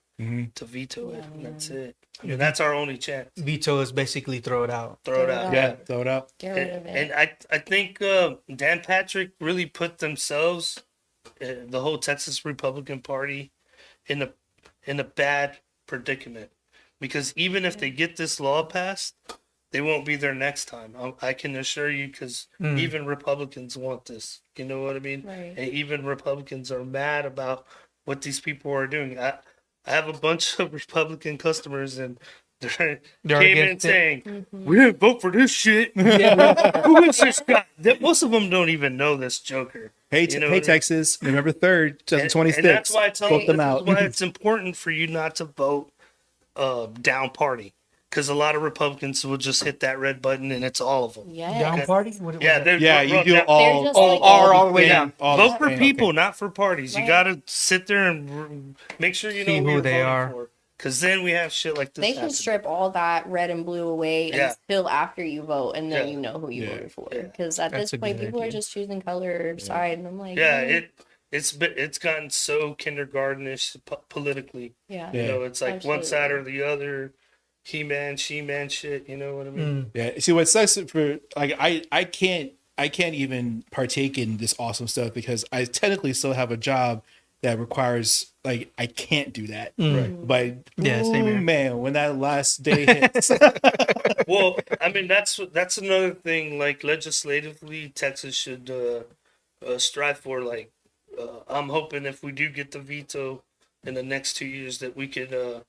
S2: to veto it. And that's it. I mean, that's our only chance.
S1: Veto is basically throw it out.
S2: Throw it out.
S4: Yeah, throw it out.
S3: Get rid of it.
S2: And I think Dan Patrick really put themselves, the whole Texas Republican Party, in a bad predicament, because even if they get this law passed, they won't be there next time. I can assure you, because even Republicans want this. You know what I mean?
S3: Right.
S2: And even Republicans are mad about what these people are doing. I have a bunch of Republican customers, and they're
S1: They're
S2: came in
S1: against it.
S2: saying, "We didn't vote for this shit." Who is this guy? Most of them don't even know this joker.
S4: Hey,
S2: You know
S4: hey
S2: what I mean?
S4: Texas, November 3rd,
S2: And
S4: 2026.
S2: that's why I tell
S4: Vote
S2: them,
S4: them
S2: this
S4: out.
S2: is why it's important for you not to vote down party, because a lot of Republicans will just hit that red button and it's all of them.
S3: Yeah.
S1: Down party? What
S2: Yeah,
S1: that?
S2: they're
S4: Yeah, you do
S3: They're
S4: all,
S3: just
S4: all,
S3: like-
S1: all the way
S4: thing,
S1: down.
S4: all the
S2: Vote for
S4: thing,
S2: people,
S4: okay.
S2: not for parties. You
S3: Right.
S2: gotta sit there and make sure you know
S1: See
S2: who
S1: who
S2: you're
S1: they
S2: voting
S1: are.
S2: for. Because then we have shit like this.
S3: They can
S2: happen.
S3: strip all that red and blue away
S2: Yeah.
S3: until after you vote, and then
S2: Yeah.
S3: you know who you
S4: Yeah.
S3: voted for.
S2: Yeah.
S3: Because at
S1: That's
S3: this
S1: a
S3: point,
S1: good
S3: people are
S1: idea.
S3: just choosing color or side, and I'm like,
S2: Yeah, it's gotten so kindergartenish politically.
S3: yeah.
S2: You know, it's like one side or
S3: Absolutely.
S2: the other. He-man, she-man shit. You know what I mean?
S4: Yeah. See, what sucks for like I can't even partake in this awesome stuff because I technically still have a job that requires like I can't do that.
S1: Right.
S4: But
S1: Yeah, same here.
S4: man, when that last day hits,
S2: Well, I mean that's another thing. Like legislatively, Texas should strive for. Like, I'm hoping if we do get the veto in the next 2 years, that we could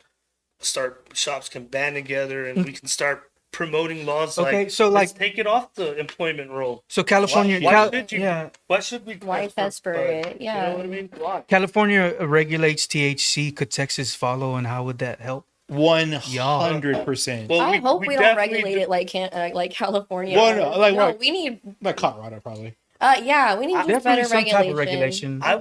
S2: start shops can band together and we can start promoting laws.
S1: Okay,
S2: like,
S1: so,
S2: let's
S1: like-
S2: take it off the employment roll.
S1: So California,
S2: Why should you?
S1: yeah,
S2: Why should we?
S3: Why test for
S2: bud?
S3: it?
S2: You
S3: Yeah.
S2: know what I mean? Why?
S1: California regulates THC. Could Texas follow, and how would that help?
S4: 100%.
S2: Well,
S3: I hope we don't
S2: definitely
S3: regulate it like California.
S4: Well, no, like,
S3: no,
S4: right.
S3: we need.
S4: Like Colorado, probably.
S3: Yeah, we need just
S1: Definitely
S3: better
S1: some
S3: regulation.
S1: type of regulation.
S2: I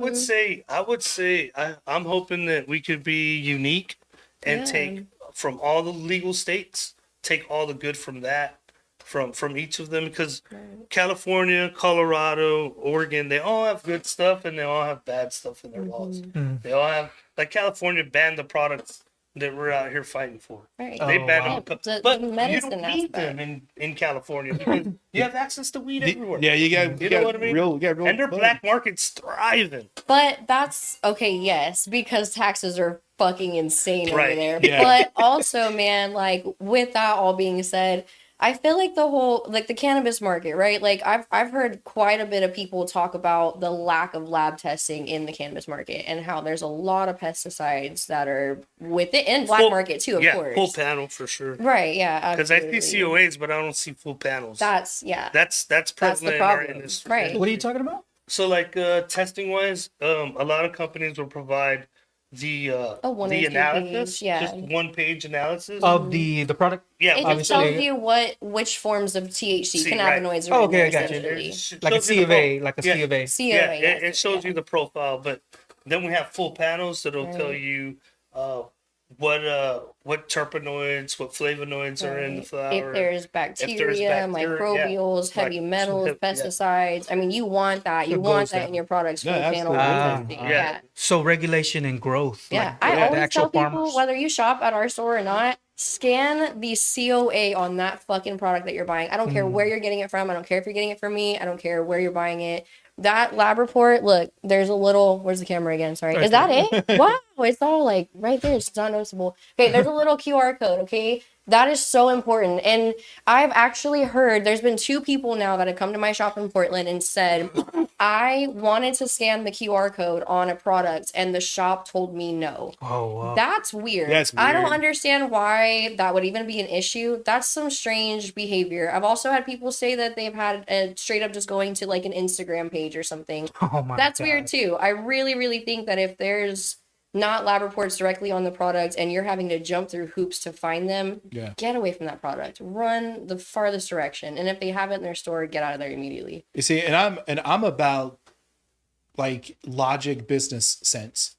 S2: would say, I'm hoping that we could be unique and
S3: Yeah.
S2: take from all the legal states, take all the good from that, from each of them, because California, Colorado, Oregon, they all have good stuff and they all have bad stuff in their laws. They all have, like California banned the products that we're out here fighting for.
S3: Right.
S1: Oh,
S2: They banned
S1: wow.
S2: them,
S3: The
S2: but you
S3: medicine
S2: don't need
S3: aspect.
S2: them in California because you have access to weed everywhere.
S4: Yeah, you got
S2: You know what I mean?
S4: real,
S2: And their black market's thriving.
S3: But that's okay, yes, because taxes are fucking insane over
S2: Right,
S3: there.
S4: yeah.
S3: But also, man, like with that all being said, I feel like the whole like the cannabis market, right? Like I've heard quite a bit of people talk about the lack of lab testing in the cannabis market and how there's a lot of pesticides that are with it in black
S2: Full-
S3: market too, of
S2: yeah,
S3: course.
S2: full panel for sure.
S3: Right, yeah.
S2: Because I see
S3: absolutely.
S2: COAs, but I don't see full panels.
S3: That's yeah.
S2: That's
S3: That's the
S2: prevalent in our
S3: problem.
S2: industry.
S3: Right.
S1: What are you talking about?
S2: So like testing wise, a lot of companies will provide the
S3: one or
S2: the
S3: two
S2: analysis,
S3: page, yeah.
S2: just 1 page analysis.
S1: Of the product?
S2: yeah,
S3: It just
S1: obviously-
S3: tells you which forms of THC,
S2: See, right.
S3: cannabinoids
S1: Oh,
S3: are
S1: okay, I
S3: in there,
S1: got you.
S3: essentially.
S2: It
S1: Like a
S2: shows you
S1: C
S2: the
S1: of A, like a
S2: yeah.
S1: C of A.
S2: Yeah,
S3: COA, yes,
S2: it shows
S3: yeah.
S2: you the profile, but then we have full panels that'll tell
S3: Right.
S2: you what terpenoids, what flavonoids are in the
S3: Right.
S2: flower.
S3: If there's bacteria,
S2: yeah.
S3: microbials, heavy
S2: Like,
S3: metals,
S2: yeah.
S3: pesticides. I mean, you want that. You
S1: It
S3: want
S1: goes
S3: that
S1: down.
S3: in your products.
S4: Yeah,
S3: Full panel
S4: absolutely.
S3: testing.
S2: Yeah.
S3: Yeah.
S1: So regulation and growth.
S3: Yeah.
S1: like
S3: I
S1: the
S3: always
S1: actual
S3: tell people,
S1: farmers.
S3: whether you shop at our store or not, scan the COA on that fucking product that you're buying. I don't care where you're getting it from. I don't care if you're getting it from me. I don't care where you're buying it. That lab report, look, there's a little, where's the camera again? Sorry. Is that it? Wow. It's all like right there. It's not noticeable. Okay. There's a little QR code. Okay. That is so important. And I've actually heard there's been 2 people now that have come to my shop in Portland and said, I wanted to scan the QR code on a product and the shop told me no.
S1: Oh, wow.
S3: That's weird.
S4: That's
S3: I don't
S4: weird.
S3: understand why that would even be an issue. That's some strange behavior. I've also had people say that they've had straight up just going to like an Instagram page or something.
S1: Oh my
S3: That's
S1: God.
S3: weird too. I really, really think that if there's not lab reports directly on the product and you're having to jump through hoops to find them,
S4: Yeah.
S3: get away from that product. Run the farthest direction. And if they have it in their store, get out of there immediately.
S4: You see, and I'm about like logic, business sense.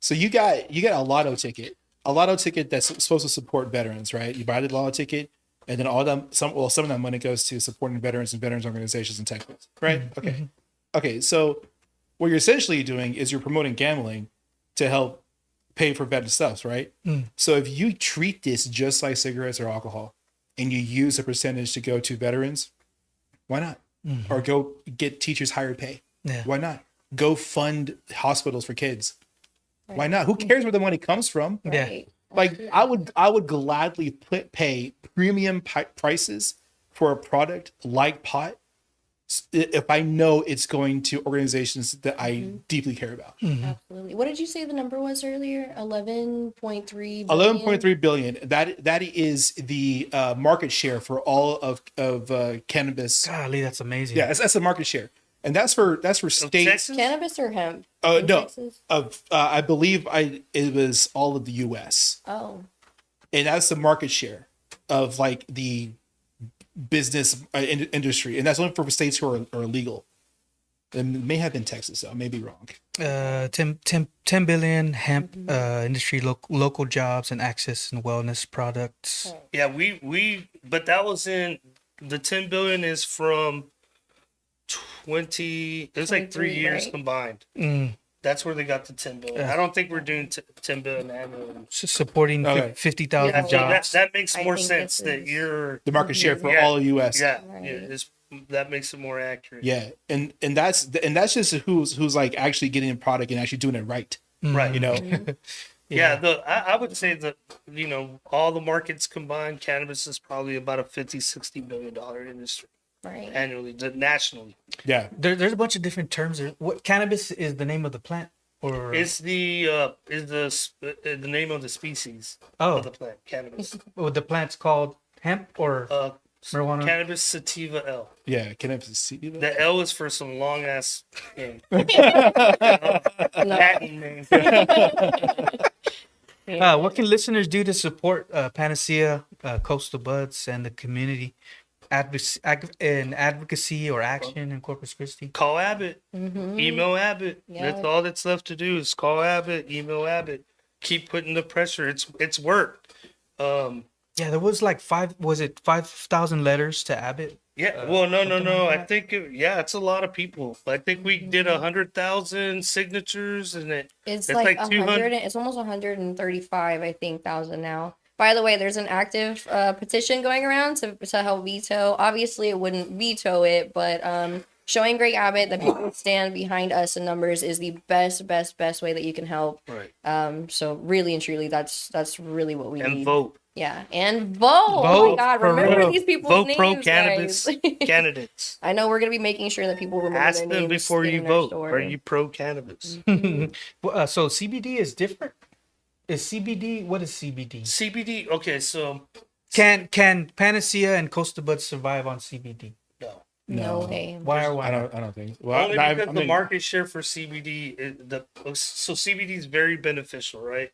S4: So you got a lotto ticket that's supposed to support veterans, right? You buy the lotto ticket, and then some of that money goes to supporting veterans and veterans organizations in Texas, right? Okay. So what you're essentially doing is you're promoting gambling to help pay for veteran stuff, right? So if you treat this just like cigarettes or alcohol, and you use a percentage to go to veterans, why not? Or go get teachers higher pay.
S1: Yeah.
S4: Why not? Go fund hospitals for kids. Why not? Who cares where the money comes from?
S1: Yeah.
S3: Right.
S4: Like I would gladly pay premium prices for a product like pot, if I know it's going to organizations that I deeply care about.
S3: Absolutely. What did you say the number was earlier? 11.3 billion?
S4: 11.3 billion. That is the market share for all of cannabis.
S1: Golly, that's amazing.
S4: Yeah, that's the market share, and that's for states.
S2: Texas?
S3: Cannabis or hemp?
S4: No,
S3: In Texas?
S4: I believe it was all of the U.S.
S3: Oh,
S4: and that's the market share of like the business industry, and that's only for states who are legal. It may have been Texas, though. I may be wrong.
S1: 10 billion hemp industry, local jobs and access and wellness products.
S2: Yeah, but that was in the 10 billion is from 20. It's like 3
S3: 23,
S2: years
S3: right?
S2: combined.
S1: Mm.
S2: That's where they got the 10 billion. I don't think we're doing 10 billion annually.
S1: Supporting
S4: Okay.
S1: 50,000
S2: Yeah, so
S1: jobs.
S2: that makes
S3: I
S2: more
S3: think
S2: sense
S3: this
S2: that
S3: is-
S2: you're.
S4: The market share for
S2: Yeah.
S4: all of U.S.
S2: Yeah,
S3: Right.
S2: yeah, that makes it more accurate.
S4: Yeah, and that's just who's like actually getting a product and actually doing it right.
S2: Right.
S4: You know,
S2: Yeah, I would say that, all the markets combined, cannabis is probably about a $50-60 billion industry
S3: right.
S2: annually, nationally.
S4: yeah.
S1: There's a bunch of different terms. What cannabis is the name of the plant, or
S2: It's the name of the species
S1: Oh.
S2: of the plant, cannabis.
S1: the plant's called hemp or marijuana?
S2: Cannabis sativa L.
S4: Yeah, cannabis is
S2: The L is for some long ass name.
S3: No.
S2: Patent name.
S1: What can listeners do to support Panacea, Coastal Buds, and the community advocacy or action in Corpus Christi?
S2: Call Abbott. Email Abbott.
S3: Yeah.
S2: That's all that's left to do is call Abbott, email Abbott. Keep putting the pressure. It's work.
S1: Yeah, there was like 5,000 letters to Abbott?
S2: Yeah. Well, no.
S1: something like
S2: I
S1: that?
S2: think it's a lot of people. I think we did 100,000 signatures, and
S3: It's
S2: It's
S3: like
S2: like 200
S3: it's almost 135, I think, thousand now. By the way, there's an active petition going around to help veto. Obviously, it wouldn't veto it, but showing Greg Abbott that people stand behind us in numbers is the best way that you can help.
S2: right.
S3: So really and truly, that's really what we
S2: And
S3: need.
S2: vote.
S3: Yeah, and vote. Oh my
S1: Vote
S3: God,
S1: for
S3: remember
S1: real.
S3: these people's
S2: Vote
S3: names,
S2: pro cannabis
S3: guys.
S2: candidates.
S3: I know we're gonna be making sure that people remember
S2: Ask
S3: their
S2: them
S3: names
S2: before you
S3: in our
S2: vote.
S3: store.
S2: Are you pro cannabis?
S1: Well, so CBD is different? Is CBD, what is CBD?
S2: CBD. Okay, so
S1: Can Panacea and Coastal Buds survive on CBD?
S2: no.
S3: No way.
S1: Why or why
S4: I
S1: not?
S4: don't think. Well,
S2: Only
S4: I
S2: because the
S4: mean,
S2: market share for CBD so CBD is very beneficial, right?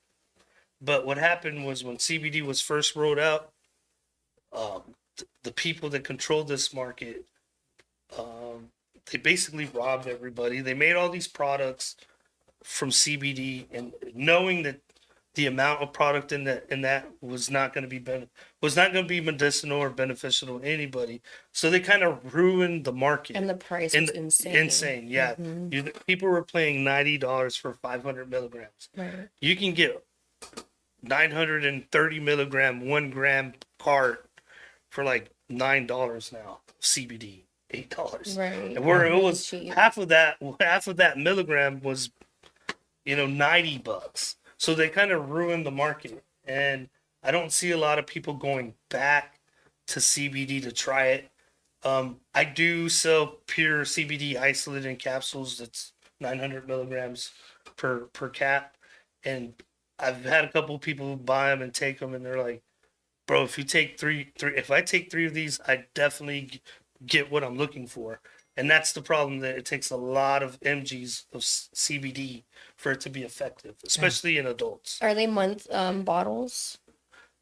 S2: But what happened was when CBD was first rolled out, the people that controlled this market, they basically robbed everybody. They made all these products from CBD, and knowing that the amount of product in that was not going to be medicinal or beneficial to anybody. So they kind of ruined the market.
S3: And the price was insane.
S2: Insane, yeah. People were paying $90 for 500 milligrams.
S3: Right.
S2: You can get 930 milligram 1 gram cart for like $9 now. CBD $8.
S3: Right.
S2: And where it
S3: Really
S2: was
S3: cheap.
S2: half of that milligram was $90. So they kind of ruined the market, and I don't see a lot of people going back to CBD to try it. I do sell pure CBD isolate in capsules. That's 900 milligrams per cap, and I've had a couple of people buy them and take them, and they're like, "Bro, if you take three, if I take 3 of these, I definitely get what I'm looking for." And that's the problem, that it takes a lot of mgs of CBD for it to be effective, especially in adults.
S3: Are they month bottles?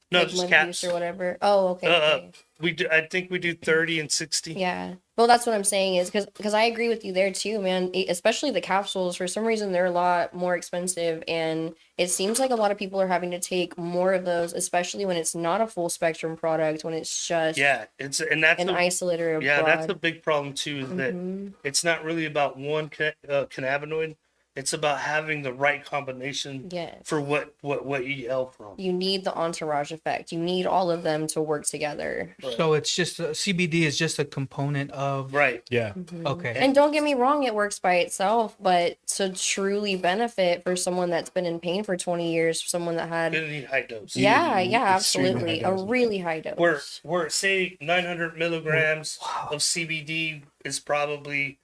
S2: No,
S3: Like
S2: just
S3: month
S2: caps.
S3: use or whatever. Oh, okay. Okay.
S2: We do. I think we do 30 and 60.
S3: Yeah. Well, that's what I'm saying is because I agree with you there too, man. Especially the capsules. For some reason, they're a lot more expensive, and it seems like a lot of people are having to take more of those, especially when it's not a full spectrum product. When it's just
S2: Yeah, that's
S3: an isolate or a
S2: that's
S3: broad.
S2: the big problem too. Is that it's not really about one cannabinoid. It's about having the right combination
S3: Yes.
S2: for what you yell from.
S3: You need the entourage effect. You need all of them to work together.
S1: So it's just CBD is just a component of
S2: Right.
S4: Yeah.
S1: Okay.
S3: And don't get me wrong, it works by itself, but to truly benefit for someone that's been in pain for 20 years, someone that had,
S2: You're gonna need high dose.
S3: yeah,
S4: extremely
S3: absolutely,
S4: high
S3: a
S4: dose.
S3: really high dose.
S2: Where say 900 milligrams of CBD is probably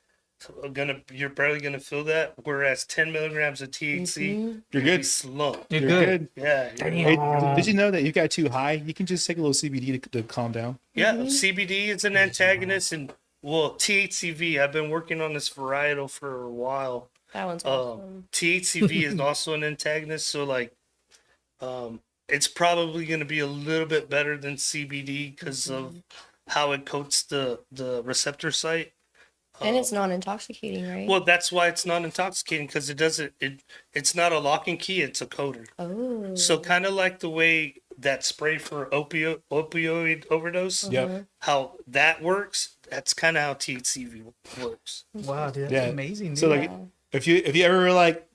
S2: you're barely gonna feel that, whereas 10 milligrams of THC
S4: You're good.
S2: Slump.
S1: You're
S4: You're
S1: good.
S4: good.
S2: Yeah.
S4: Hey, did you know that you got too high? You can just take a little CBD to calm down.
S2: Yeah, CBD is an antagonist, and THCV. I've been working on this varietal for a while.
S3: That one's awesome.
S2: THCV is also an antagonist, so it's probably going to be a little bit better than CBD because of how it coats the receptor site.
S3: And it's non-intoxicating, right?
S2: Well, that's why it's not intoxicating, because it's not a lock and key, it's a coater.
S3: Oh.
S2: So kind of like the way that spray for opioid overdose,
S4: Yep.
S2: how that works, that's kind of how THCV works.
S1: Wow, dude, that's
S4: Yeah.
S1: amazing. Dude.
S4: So like, if you ever like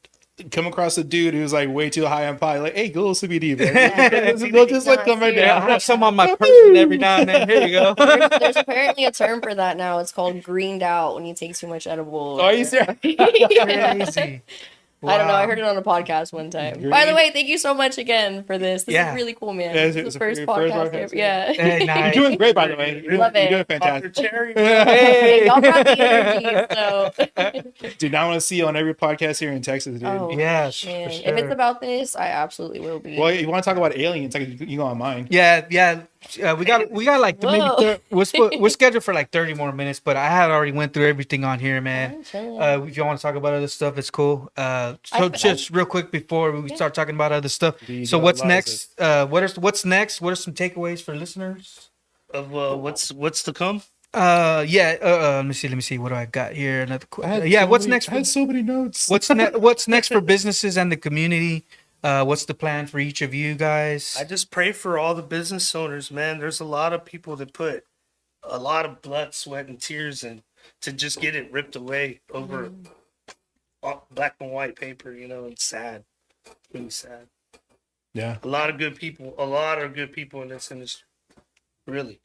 S4: come across a dude who's like way too high on pot, like, hey, go a little CBD, man. They'll just like come right
S1: yeah, I
S4: down.
S1: have some on my person every now and then. Here you go.
S3: There's apparently a term for that now. It's called greened out when you take too much edible.
S4: Oh, are you serious?
S1: Crazy.
S3: I don't know. I
S1: Wow.
S3: heard it on a podcast one time.
S4: Greened-
S3: By the way, thank you so much again for this. This
S1: Yeah.
S3: is really cool, man.
S4: Yeah,
S3: This is
S4: it's
S3: the
S4: the
S3: first
S4: first
S3: podcast.
S4: podcast.
S3: Yeah.
S1: Hey, nice.
S4: You're doing great, by the way.
S3: Love it.
S4: You're doing
S2: Dr.
S4: fantastic.
S2: Cherry.
S3: Hey, y'all got the energy, so.
S4: Dude, I want to see you on every podcast here in Texas, dude.
S3: Oh,
S1: Yes, for
S3: man.
S1: sure.
S3: If it's about this, I absolutely will be.
S4: Well, you want to talk about aliens? Like, you go on mine.
S1: Yeah. We got like maybe
S3: Whoa.
S1: we're scheduled for like 30 more minutes, but I had already went through everything on here, man.
S3: I'm chilling.
S1: If you want to talk about other stuff, it's cool. So
S3: I-
S1: just real quick before we start talking about other stuff.
S4: The
S1: So what's
S4: Eliza.
S1: next? What's next? What are some takeaways for listeners?
S2: Of what's to come?
S1: Let me see. What do I got here? Another what's next?
S4: I had so many notes.
S1: What's next for businesses and the community? What's the plan for each of you guys?
S2: I just pray for all the business owners, man. There's a lot of people that put a lot of blood, sweat, and tears in to just get it ripped away over black and white paper. It's sad, really sad.
S4: Yeah.
S2: A lot of good people in this industry. Really.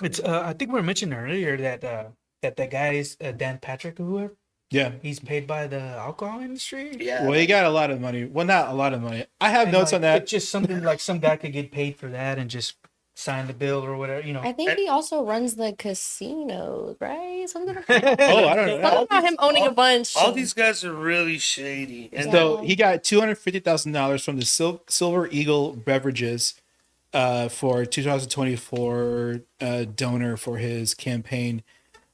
S1: It's I think we were mentioning earlier that guy is Dan Patrick or whoever.
S4: Yeah.
S1: He's paid by the alcohol industry.
S2: Yeah.
S4: Well, he got a lot of money. Well, not a lot of money. I have
S1: And,
S4: notes
S1: like,
S4: on that.
S1: It's just something like some guy could get paid for that and just sign the bill or whatever.
S3: I think he also runs the casino, right? Something about,
S4: Oh, I don't know.
S3: something about him owning a bunch.
S2: All these guys are really shady. And
S4: So he got $250,000 from the Silver Eagle Beverages for 2024 donor for his campaign.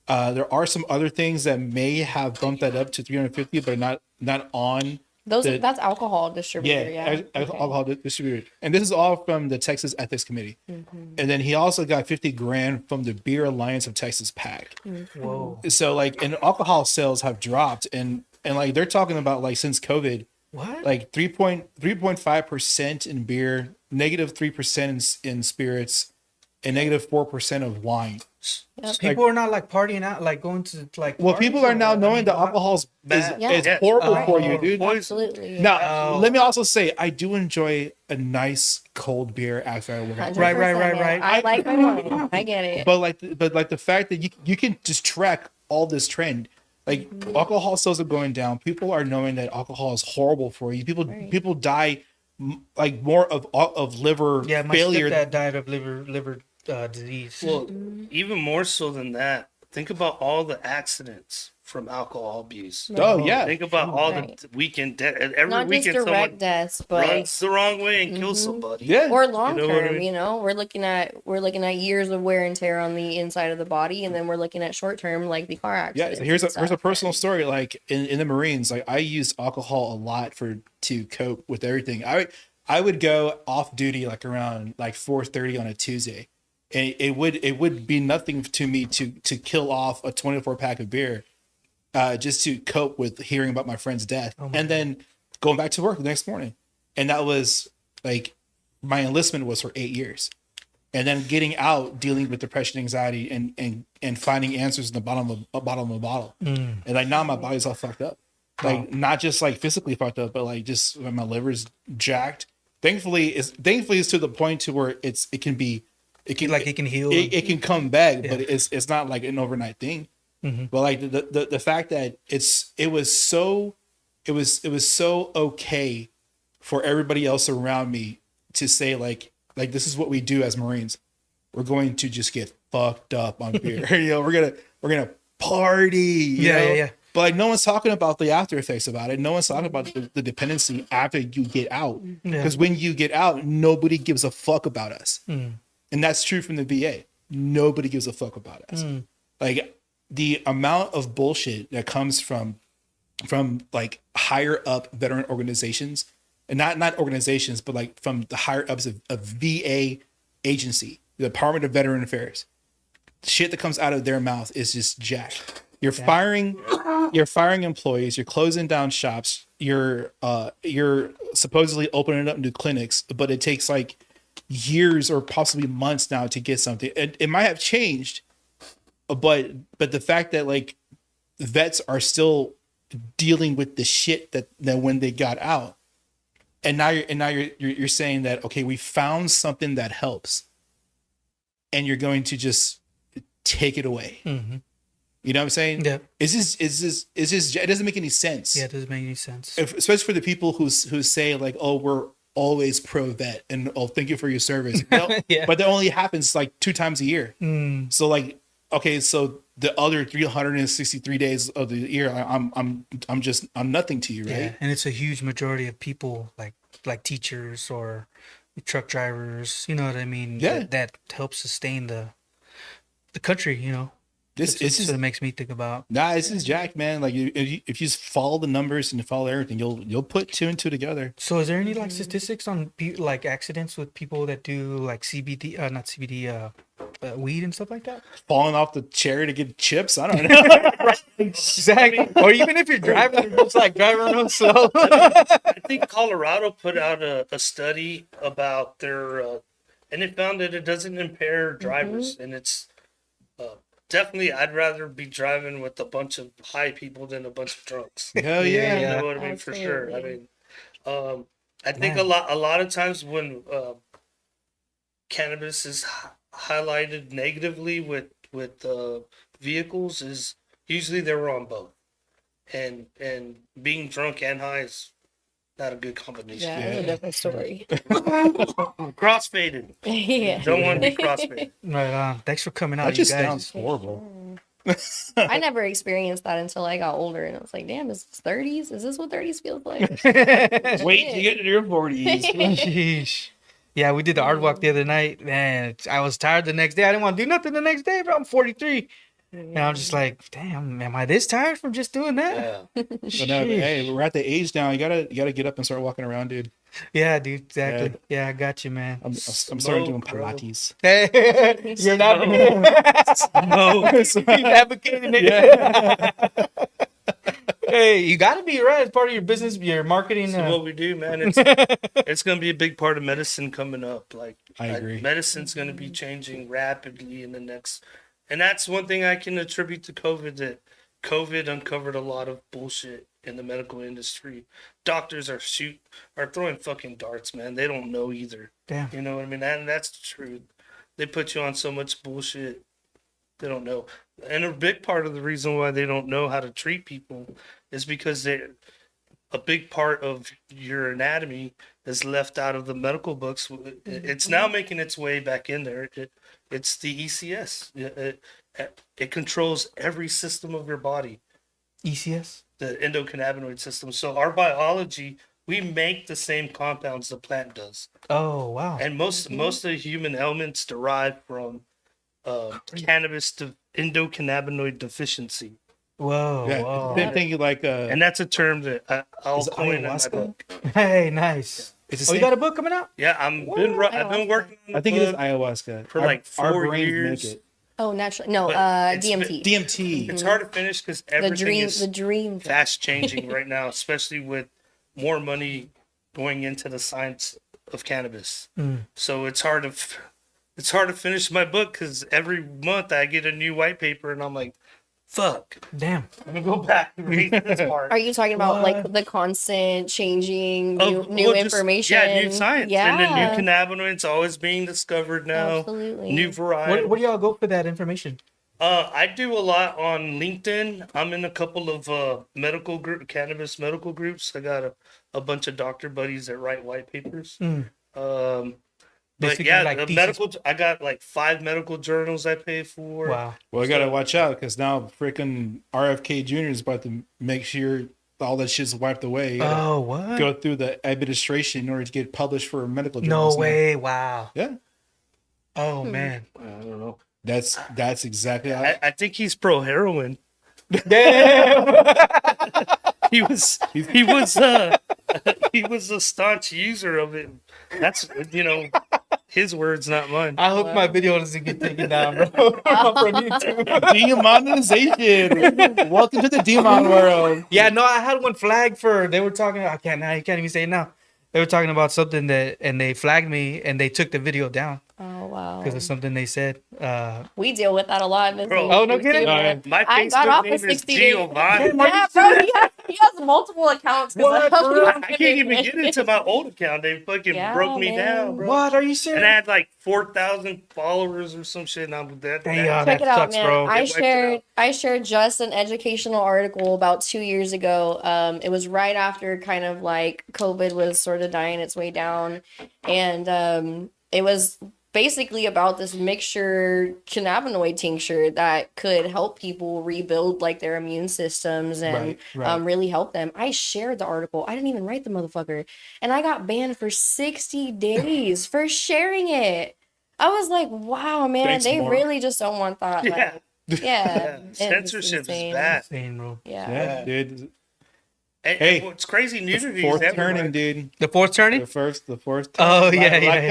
S4: There are some other things that may have bumped that up to 350, but not on.
S3: That's alcohol distributor,
S4: Yeah,
S3: yeah.
S4: alcohol distributor, and this is all from the Texas Ethics Committee. And then he also got 50 grand from the Beer Alliance of Texas PAC.
S1: Whoa.
S4: So like, and alcohol sales have dropped, and like they're talking about like since COVID,
S1: What?
S4: like 3.5% in beer, -3% in spirits, and -4% of wine.
S1: People are not like partying out, like going to like.
S4: Well,
S1: parties
S4: people are
S1: or
S4: now
S1: what? I
S4: knowing
S1: mean,
S4: that alcohol's
S2: Bad.
S3: Yeah.
S4: it's
S2: Yeah.
S4: horrible for you,
S1: Oh.
S4: dude.
S3: Absolutely.
S4: Now,
S1: Oh.
S4: let me also say, I do enjoy a nice cold beer after I work.
S3: 100%,
S1: Right,
S3: man.
S1: right.
S3: I like my wine. I get it.
S4: But like the fact that you can just track all this trend, like alcohol sales are going down. People are knowing that alcohol is horrible for you. People die like more of liver
S1: Yeah, my
S4: failure.
S1: stepdad died of liver disease.
S2: Well, even more so than that, think about all the accidents from alcohol abuse.
S4: Oh yeah,
S2: Think about all
S3: Right.
S2: the weekend every
S3: Not just
S2: weekend
S3: direct
S2: someone
S3: deaths, but
S2: runs the wrong way and kills somebody.
S4: yeah.
S3: or long
S2: You know what I
S3: term,
S2: mean?
S3: we're looking at years of wear and tear on the inside of the body, and then we're looking at short term like the car
S4: Yeah,
S3: accidents.
S4: so here's
S3: and
S4: a
S3: stuff.
S4: personal story. Like in the Marines, like I used alcohol a lot to cope with everything. I would go off duty like around like 4:30 on a Tuesday, and it would be nothing to me to kill off a 24 pack of beer, just to cope with hearing about my friend's death, and then going back to work the next morning. And that was like my enlistment was for 8 years. And then getting out, dealing with depression, anxiety, and finding answers in the bottom of a bottle. And like now my body's all fucked up. like not just like physically fucked up, but like just when my liver's jacked. Thankfully, it's to the point to where it can heal. It can come back, but it's not like an overnight thing. But like the fact that it was so okay for everybody else around me to say like this is what we do as Marines. We're going to just get fucked up on beer. We're gonna party. You know? But like no one's talking about the after effects about it. No one's talking about the dependency after you get out. Because when you get out, nobody gives a fuck about us. And that's true from the VA. Nobody gives a fuck about us. Like the amount of bullshit that comes from like higher up veteran organizations, and not organizations, but like from the higher ups of VA agency, the Department of Veteran Affairs. Shit that comes out of their mouth is just jacked. You're firing employees, you're closing down shops, you're supposedly opening up new clinics, but it takes like years or possibly months now to get something. It might have changed, but the fact that like vets are still dealing with the shit that when they got out, and now you're saying that okay, we found something that helps, and you're going to just take it away. You know what I'm saying? Yeah. Is this? It doesn't make any sense.
S1: Yeah, it doesn't make any sense.
S4: Especially for the people who say like, oh, we're always pro vet and oh, thank you for your service. No, but that only happens like 2 times a year. So like, okay, so the other 363 days of the year, I'm nothing to you, right? Yeah,
S1: and it's a huge majority of people like teachers or truck drivers. You know what I mean?
S4: Yeah,
S1: that helps sustain the country. You know. This is what it makes me think about.
S4: Nah, this is Jack, man. Like if you just follow the numbers and follow everything, you'll put 2 and 2 together.
S1: So is there any like statistics on like accidents with people that do like CBD, not CBD, weed and stuff like that?
S4: Falling off the chair to get chips? I don't know.
S1: Right, exactly. Or even if you're driving, you're just like driving real slow.
S2: I think Colorado put out a study about their, and it found that it doesn't impair drivers, and it's. Definitely, I'd rather be driving with a bunch of high people than a bunch of drunks.
S4: Hell yeah.
S2: You know what I mean? For sure. I mean, I think a lot of times when cannabis is highlighted negatively with vehicles is usually they were on both, and being drunk and high is not a good combination.
S3: Yeah, that's a different story.
S2: Crossfaded.
S3: Yeah.
S2: Don't want to be crossfaded.
S1: Right on. Thanks for coming out.
S4: That just
S1: you guys.
S4: sounds horrible.
S3: I never experienced that until I got older, and I was like, "Damn, is this 30s? Is this what 30s feels like?"
S4: Wait to get to your 40s.
S1: Sheesh. Yeah, we did the art walk the other night, man. I was tired the next day. I didn't want to do nothing the next day, bro. I'm 43. And I'm just like, damn, am I this tired from just doing that?
S2: Yeah.
S4: But no, hey, we're at the age now. You gotta get up and start walking around, dude.
S1: Yeah, dude, exactly. Yeah, I got you, man.
S4: I'm starting doing Pilates.
S1: Hey, you're not.
S2: No.
S1: He's advocating it. Yeah. Hey, you got to be right as part of your business, your marketing.
S2: This is what we do, man. It's going to be a big part of medicine coming up. Like,
S4: I agree.
S2: Medicine's going to be changing rapidly in the next. And that's one thing I can attribute to COVID, that COVID uncovered a lot of bullshit in the medical industry. Doctors are throwing fucking darts, man. They don't know either.
S1: Damn.
S2: You know what I mean? And that's the truth. They put you on so much bullshit. They don't know. And a big part of the reason why they don't know how to treat people is because a big part of your anatomy is left out of the medical books. It's now making its way back in there. It's the ECS. It controls every system of your body.
S1: ECS?
S2: The endocannabinoid system. So our biology, we make the same compounds the plant does.
S1: Oh, wow.
S2: And most of the human elements derive from cannabis endocannabinoid deficiency.
S1: Whoa,
S4: Yeah,
S1: whoa.
S4: same thing like
S2: And that's a term that I'll coin in my book.
S1: Hey, nice.
S4: it's
S1: You got a book coming out?
S2: Yeah, I've been working on the
S4: I think it is
S2: book
S4: ayahuasca
S2: for like
S4: Our
S2: 4
S4: brains
S2: years.
S4: make it.
S3: Oh, naturally. No,
S2: But it's
S3: DMT.
S4: DMT.
S2: It's hard to finish because
S3: The
S2: everything is
S3: dream.
S2: fast changing right now, especially with more money going into the science of cannabis. So it's hard to finish my book because every month I get a new white paper and I'm like, fuck.
S1: Damn.
S2: Let me go back and read this part.
S3: Are you talking about
S1: What?
S3: like the constant changing,
S2: Of-
S3: new
S2: well, just-
S3: information?
S2: Yeah, new science.
S3: Yeah,
S2: And then new cannabinoids always being discovered now.
S3: absolutely.
S2: New variety.
S1: Where do y'all go for that information?
S2: I do a lot on LinkedIn. I'm in a couple of cannabis medical groups. I got a bunch of doctor buddies that write white papers. But
S1: Basically,
S2: yeah,
S1: like
S2: the
S1: thesis-
S2: medical. I got like 5 medical journals I pay for.
S1: Wow.
S4: Well, I gotta watch out because now freaking RFK Jr. is about to make sure all that shit's wiped away. You gotta
S1: Oh, what?
S4: go through the administration in order to get published for medical
S1: No
S4: journals now.
S1: way. Wow.
S4: Yeah,
S1: Oh, man.
S2: I don't know.
S4: that's exactly how.
S2: I think he's pro heroin.
S1: Damn.
S2: He was he was a staunch user of it. That's his words, not mine.
S1: I hope my video doesn't get taken down, bro. From YouTube.
S4: Demonetization. Welcome to the demon world.
S1: Yeah, no, I had one flagged for. They were talking. I can't even say it now. They were talking about something and they flagged me and they took the video down
S3: Oh wow.
S1: because of something they said.
S3: We deal with that a lot in this
S2: Bro.
S3: industry,
S1: Oh, no kidding?
S3: too.
S4: Oh, yeah.
S2: My
S3: I got
S2: Facebook
S3: off
S2: name
S3: the
S2: is
S3: 60 days.
S2: Giovanni.
S3: Yeah, bro, he has multiple accounts. 'cause
S1: What,
S3: of how
S1: bro?
S3: he
S2: I can't even get into my old account. They fucking
S3: Yeah,
S2: broke me
S3: man.
S2: down, bro.
S1: What are you
S2: And I
S1: serious?
S2: had like 4,000 followers or some shit. And I'm that.
S1: Damn.
S2: that
S3: Check
S1: That
S3: it out,
S1: sucks,
S3: man.
S1: bro.
S3: I
S2: It wiped it
S3: shared just an educational article about 2 years ago. It was right after kind of like COVID was sort of dying its way down, and it was basically about this mixture cannabinoid tincture that could help people rebuild like their immune systems and
S1: Right.
S3: really help them. I shared the article. I didn't even write the motherfucker, and I got banned for 60 days for sharing it. I was like, wow, man,
S4: Thanks,
S3: they
S4: Mark.
S3: really just don't want that.
S2: Yeah.
S3: Like, yeah. It's
S2: Censorship is
S3: insane.
S2: bad.
S1: Insane, bro.
S3: Yeah.
S4: Yeah, dude.
S2: And
S4: Hey,
S2: what's crazy, nudity
S4: Fourth
S2: is everywhere.
S4: turning, dude.
S1: The fourth turning.
S4: The fourth.
S1: Oh,
S4: turning.
S1: yeah,
S4: like,
S1: yeah,
S4: Like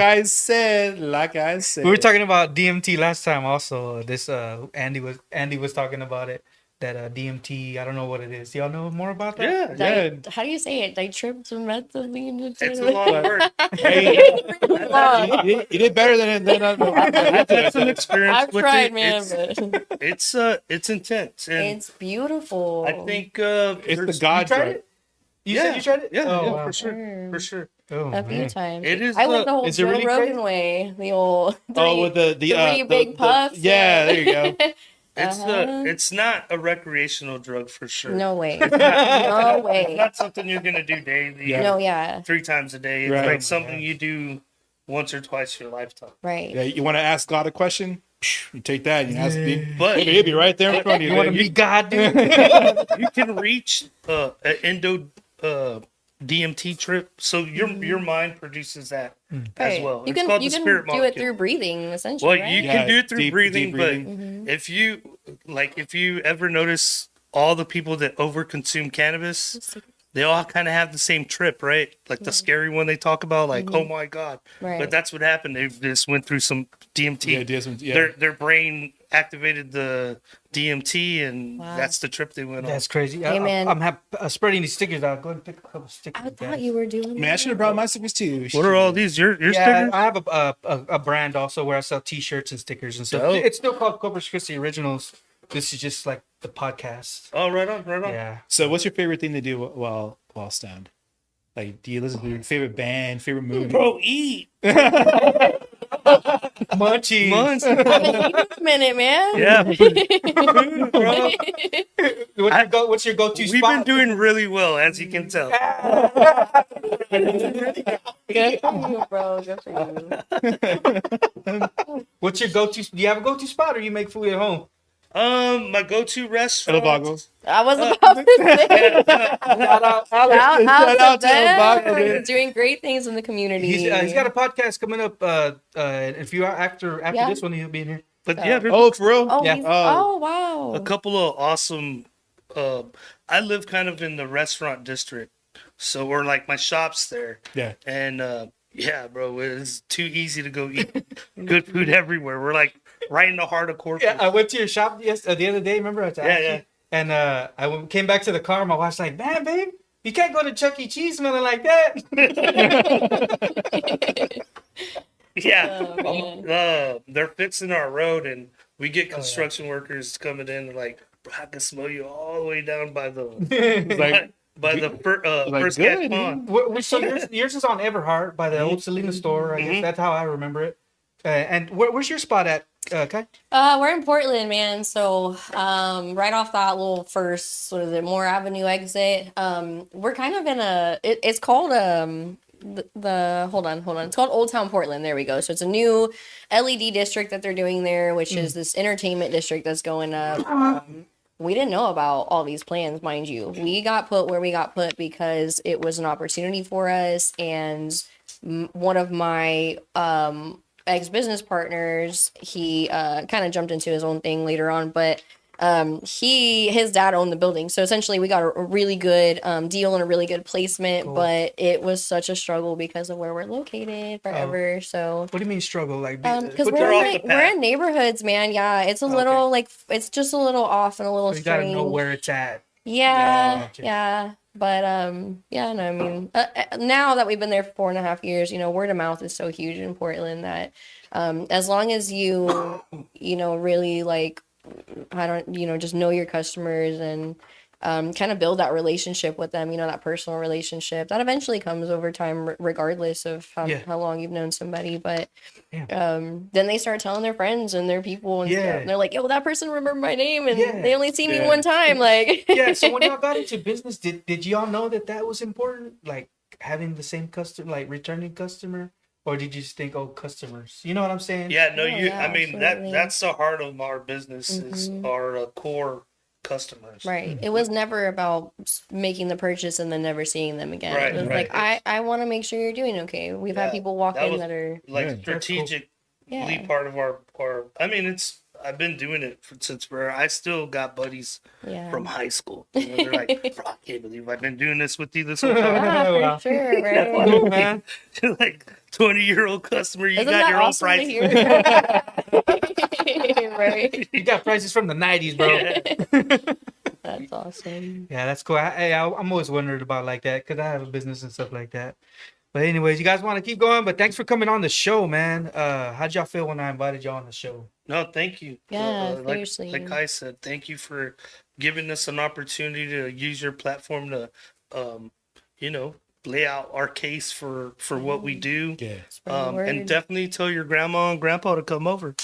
S1: yeah.
S4: I said.
S1: We were talking about DMT last time. Also, this Andy was talking about it. That DMT. I don't know what it is. Y'all know more about that?
S2: Yeah.
S4: Yeah.
S3: How do you say it? Ditriptomethylene.
S2: It's a long word.
S4: Hey, you did better than
S2: I've had some experience
S3: I've
S2: with
S3: tried,
S2: it.
S3: man.
S2: It's intense. And
S3: It's beautiful.
S2: I think
S4: it's the
S2: there's-
S4: God
S1: You tried
S4: drug.
S1: it? You said you tried it?
S2: Yeah,
S1: Oh,
S2: yeah,
S1: wow.
S2: for sure. For sure.
S1: Oh,
S3: a few
S1: man.
S3: times.
S2: It is
S3: I went the whole
S1: is it
S3: Joe
S1: really
S3: Rogan
S1: crazy?
S3: way. The old
S4: Oh, with the
S3: three big puffs.
S4: yeah, there you go.
S2: It's not a recreational drug for sure.
S3: No way. No
S2: It's
S3: way.
S2: not something you're gonna do daily.
S4: Yeah.
S3: No, yeah.
S2: 3 times a day. It's
S4: Right.
S2: like something you do once or twice in your lifetime.
S3: Right.
S4: Yeah, you want to ask God a question? You take that. You ask me.
S2: But
S4: He'll be right there in front of you.
S1: You want to
S4: baby.
S1: meet God, dude?
S2: you can reach an endo DMT trip, so your mind produces that as
S3: Right.
S2: well.
S3: You
S2: It's
S3: can
S2: called
S3: you
S2: the
S3: can
S2: spirit
S3: do it
S2: molecule.
S3: through breathing, essentially.
S2: Well,
S3: right?
S2: you
S4: Yeah,
S2: can do it through
S4: deep
S2: breathing,
S4: breathing.
S2: but if you ever notice all the people that overconsume cannabis, they all kind of have the same trip, right? Like the scary one they talk about, like, oh my God.
S3: Right.
S2: But that's what happened. They just went through some DMT.
S4: Yeah, yeah.
S2: Their brain activated the DMT, and
S3: Wow.
S2: that's the trip they went on.
S1: That's crazy.
S3: Hey, man.
S1: I'm spreading these stickers out. Go ahead and pick a couple stickers.
S3: I thought
S1: guys.
S3: you were doing.
S4: Man, I should have brought my stickers too.
S2: What are all these? Your
S1: Yeah,
S2: stickers?
S1: I have a brand also where I sell T-shirts and stickers and stuff.
S2: Dope.
S1: It's still called Corpus Christi Originals. This is just like the podcast.
S2: Oh, right on, right on.
S1: Yeah.
S4: So, what's your favorite thing to do while stoned? Like, do you listen to your favorite band, favorite movie?
S2: Bro, eat.
S1: Munchies.
S2: Months.
S3: I haven't eaten in a minute, man.
S2: Yeah, food, bro.
S1: What's your go-to
S2: We've
S1: spot?
S2: been doing really well, as you can tell.
S3: Good for you, bro. Good for you.
S1: What's your go-to? Do you have a go-to spot, or you make food at home?
S2: My go-to restaurant.
S4: Elevagos.
S3: I was about to say.
S1: Shout out,
S3: Shout
S4: Shout
S3: out
S4: out
S3: to
S4: to
S3: them.
S4: Elvira,
S3: We're
S4: man.
S3: doing great things in the community.
S1: He's got a podcast coming up. If you are after
S3: Yeah.
S1: this one, he'll be in here.
S2: But yeah, there's
S4: Oh, for real?
S3: Oh,
S1: Yeah.
S3: oh wow.
S2: a couple of awesome. I live kind of in the restaurant district, so we're like my shop's there,
S4: Yeah.
S2: and yeah, bro, it's too easy to go eat good food everywhere. We're like right in the heart of Corpus.
S1: Yeah, I went to your shop the other day. Remember? I asked
S2: Yeah,
S1: you?
S2: yeah.
S1: And came back to the car. My wife's like, "Man, babe, you can't go to Chuck E. Cheese smelling like that."
S2: Yeah,
S3: Oh, man.
S2: they're fixing our road, and we
S1: Oh,
S2: get construction workers coming in like Bro, I can smell you all the way down by the
S4: like,
S2: by the first
S4: good,
S2: cat pond.
S1: So yours is on Everhart by the old Selena store. I guess that's how I remember it. And where's your spot at, Kai?
S3: We're in Portland, man. So, right off that little first, what is it, Moore Avenue exit. We're kind of in it's called, hold on. It's called Old Town Portland. There we go. So it's a new LED district that they're doing there, which is this entertainment district that's going up. We didn't know about all these plans, mind you. We got put where we got put because it was an opportunity for us, and one of my ex-business partners, he kind of jumped into his own thing later on, but his dad owned the building, so essentially we got a really good deal and a really good placement. Cool. But it was such a struggle because of where we're located forever. So
S1: what do you mean struggle? Like
S3: because we're in neighborhoods, man. Yeah, it's a little like it's just a little off and a little
S1: so you
S3: strange.
S1: gotta know where it's at.
S3: Yeah. But yeah, no, I mean, now that we've been there for 4.5 years, word of mouth is so huge in Portland that as long as you really like, just know your customers and kind of build that relationship with them, that personal relationship that eventually comes over time, regardless of how long you've known somebody. But then they start telling their friends and their people and stuff. And they're like, yo, that person remembered my name and they only see me one time. Like,
S1: so when y'all got into business, did y'all know that was important? Like having the same customer, like returning customer? Or did you just think, customers? You know what I'm saying?
S2: Yeah, no, I mean,
S3: absolutely.
S2: that's the heart of our business is our core customers.
S3: Right. It was never about making the purchase and then never seeing them again.
S2: Right,
S3: it was like, I want to make sure you're doing okay. We've had people walk in that are
S2: like strategically part of our. I mean, I've been doing it since I still got buddies from high school. They're like, bro, I can't believe I've been doing this with you this whole time.
S3: Yeah, for sure, right?
S1: Man.
S2: Like 20-year-old customer, you
S3: Isn't
S2: got
S3: that
S2: your own
S3: awesome
S2: price.
S3: Right.
S1: You got prices from the 90s, bro.
S3: That's awesome.
S1: Yeah, that's cool. I'm always wondered about like that because I have a business and stuff like that. But anyways, you guys want to keep going, but thanks for coming on the show, man. How'd y'all feel when I invited y'all on the show?
S2: No, thank you.
S3: Yeah, seriously.
S2: Like I said, thank you for giving us an opportunity to use your platform to, lay out our case for what we do.
S4: Yeah.
S2: And definitely tell your grandma and grandpa to come over.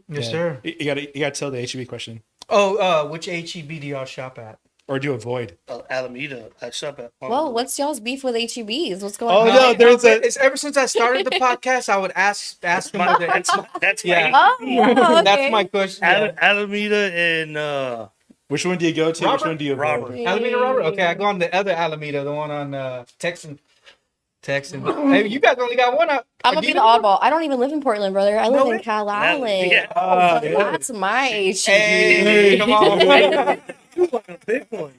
S1: Yes, sir.
S4: You gotta tell the HEB question,
S1: Which HEB do y'all shop at?
S4: or do you avoid?
S2: Alameda. I shop at.
S3: Well, what's y'all's beef with HEBs? What's going
S4: Oh
S3: on?
S4: no,
S1: It's ever since I started the podcast, I would ask them.
S2: That's
S1: Yeah.
S2: my
S3: Okay.
S1: That's my question. Yeah.
S2: Alameda and
S4: Which one do you go to?
S1: Robert?
S4: Which one do you avoid?
S2: Robert.
S1: Alameda, Robert. Okay, I go on the other Alameda, the one on Texan. Hey, you guys only got one up.
S3: I'm gonna be the oddball. I don't even live in Portland, brother. I live in Calais.
S2: Yeah.
S3: That's my HEB.
S1: Hey, come on.
S2: A big one.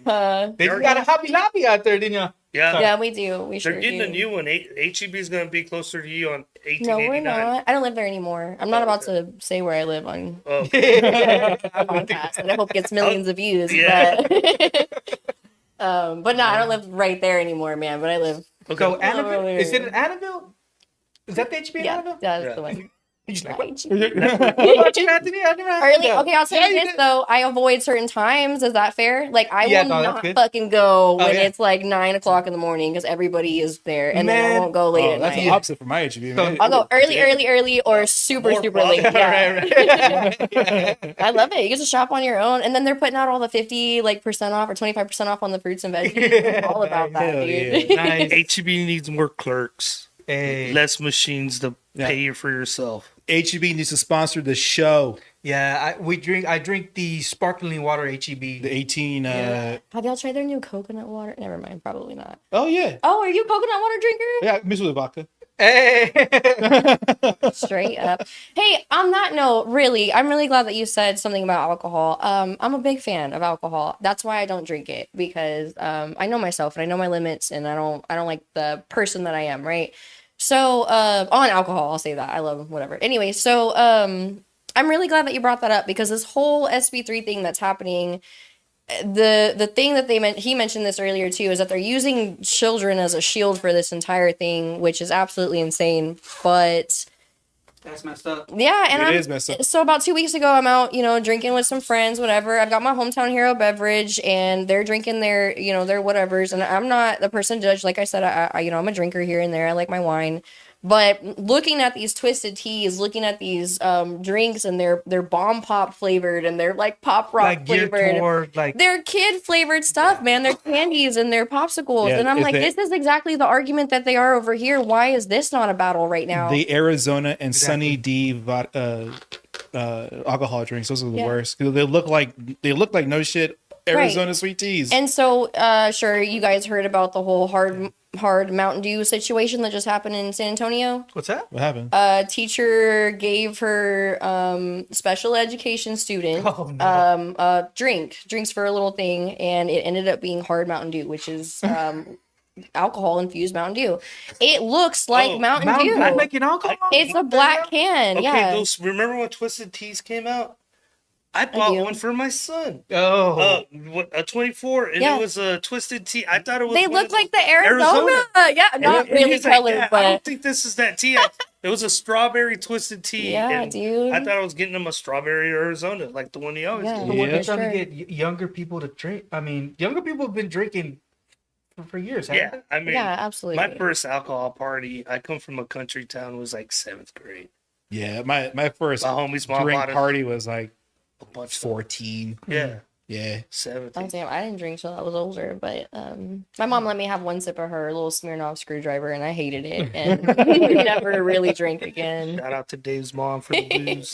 S1: They just got a Hobby Lobby out there, didn't you?
S2: Yeah.
S3: Yeah, we do. We sure
S2: They're getting
S3: do.
S2: a new one. HEB is going to be closer to you on
S3: No,
S2: 1889.
S3: we're not. I don't live there anymore. I'm not about to say where I live on
S2: Oh,
S3: podcast, and I hope it gets millions of views.
S2: Yeah.
S3: But no, I don't live right there anymore, man. But I live.
S1: So Annabelle, is it in Annabelle? Is that the HB in
S3: Yeah,
S1: Annabelle?
S3: that's the one.
S1: He's like,
S3: Right.
S1: what about you, Anthony? I never asked you
S3: Early,
S1: that.
S3: okay, I'll tell you this though. I avoid certain times. Is that fair? Like, I
S1: Yeah,
S3: will
S1: no, that's
S3: not
S1: good.
S3: fucking go when
S1: yeah.
S3: it's like 9 o'clock in the morning because everybody is there, and then I
S1: Man.
S3: won't go late at
S4: That's
S3: night.
S4: the opposite for my HEB. Man.
S3: I'll go early, or super
S2: More
S3: late.
S2: profit.
S3: Yeah.
S1: Right.
S3: I love it. You get to shop on your own, and then they're putting out all the 50% off or 25% off on the fruits and veggies. I'm all about that,
S4: Hell
S3: dude.
S4: yeah.
S1: Nice.
S2: HEB needs more clerks,
S1: Hey.
S2: less machines to pay you for yourself.
S4: HEB needs to sponsor the show.
S1: Yeah, I drink the sparkling water HEB.
S4: The 18.
S3: Have y'all tried their new coconut water? Never mind, probably not.
S4: Oh yeah.
S3: Oh, are you a coconut water drinker?
S4: Yeah, mixed with vodka.
S1: Hey.
S3: Straight up. Hey, on that note, really, I'm really glad that you said something about alcohol. I'm a big fan of alcohol. That's why I don't drink it, because I know myself and I know my limits, and I don't like the person that I am, right? So on alcohol, I'll say that. I love whatever. Anyway, so I'm really glad that you brought that up, because this whole SB3 thing that's happening, the thing that he mentioned this earlier too, is that they're using children as a shield for this entire thing, which is absolutely insane. But
S1: That's messed up.
S3: Yeah, and
S4: It is messed up.
S3: so about 2 weeks ago, I'm out, drinking with some friends, whatever. I've got my hometown hero beverage, and they're drinking their, their whatevers, and I'm not the person to judge. Like I said, I'm a drinker here and there. I like my wine, but looking at these twisted teas, looking at these drinks, and they're bomb pop flavored, and they're like pop rock
S1: Like geared
S3: flavored.
S1: toward like
S3: They're kid flavored stuff, man. They're candies and they're popsicles.
S4: Yeah,
S3: and I'm
S4: is
S3: like,
S4: that-
S3: this is exactly the argument that they are over here. Why is this not a battle right now?
S4: The Arizona and Sunny D alcohol drinks, those are the
S3: Yeah.
S4: worst. 'Cause they look like no shit Arizona sweet teas.
S3: And so, sure, you guys heard about the whole hard Mountain Dew situation that just happened in San Antonio.
S1: what's that?
S4: What happened?
S3: A teacher gave her special education student
S1: Oh, no.
S3: drinks for a little thing, and it ended up being hard Mountain Dew, which is alcohol infused Mountain Dew. It looks like
S2: Oh,
S3: Mountain Dew.
S1: Mountain making alcohol.
S3: It's a black can.
S2: Okay,
S3: Yeah.
S2: remember when Twisted Teas came out? I bought
S3: do.
S2: one for my son.
S1: Oh,
S2: A 24, and
S3: Yeah.
S2: it was a Twisted Tea. I thought it was.
S3: They
S2: one
S3: look
S2: of
S3: like the Arizona. Yeah, not
S2: And
S3: really
S2: he's like,
S3: colored,
S2: "Yeah, I
S3: but
S2: don't think this is that tea. It was a strawberry Twisted Tea.
S3: Yeah,
S2: and
S3: dude.
S2: I thought I was getting him a strawberry Arizona, like the one he always
S3: Yeah.
S2: gets.
S1: the one
S4: Yeah.
S1: they're trying to
S3: Sure.
S1: get younger people to drink. I mean, younger people have been drinking for years. haven't
S2: Yeah, I mean,
S3: yeah, absolutely.
S2: my first alcohol party, I come from a country town, was like 7th grade.
S4: Yeah, my first
S2: My homie's mom
S4: drink
S2: bought us
S4: party was like
S2: a bunch of
S4: 14.
S2: Yeah,
S4: Yeah.
S2: 7th.
S3: Oh damn, I didn't drink till I was older, but my mom let me have one sip of her little Smirnoff screwdriver, and I hated it, and never really drank again.
S2: Shout out to Dave's mom for the booze.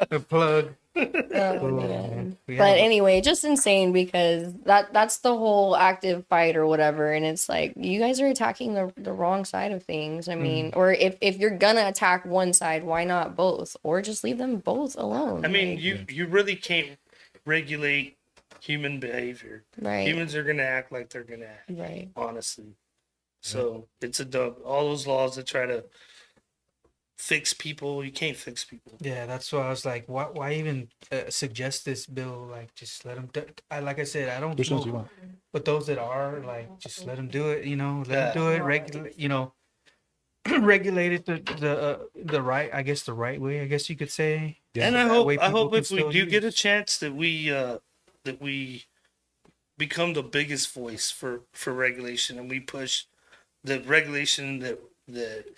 S1: The plug.
S3: Oh, man.
S1: We
S3: But
S1: have-
S3: anyway, just insane because that's the whole active fight or whatever, and it's like you guys are attacking the wrong side of things. I mean, or if you're gonna attack one side, why not both, or just leave them both alone?
S2: I mean,
S3: Like,
S2: you really can't regulate human behavior.
S3: right,
S2: Humans are gonna act like they're gonna act,
S3: right.
S2: honestly. So it's a dub. All those laws that try to fix people, you can't fix people.
S1: Yeah, that's why I was like, why even suggest this bill? Like, just let them. Like I said, I don't
S4: Which ones you
S1: smoke,
S4: want?
S1: but those that are like, just let them do it. Let
S2: Yeah.
S1: them do it. Regulate. Regulate it the right. I guess the right way. I guess you could say.
S4: Yeah.
S2: And
S1: That way
S2: I
S1: people
S2: hope
S1: can
S2: if we
S1: still
S2: do get a
S1: use.
S2: chance that we become the biggest voice for regulation, and we push the regulation that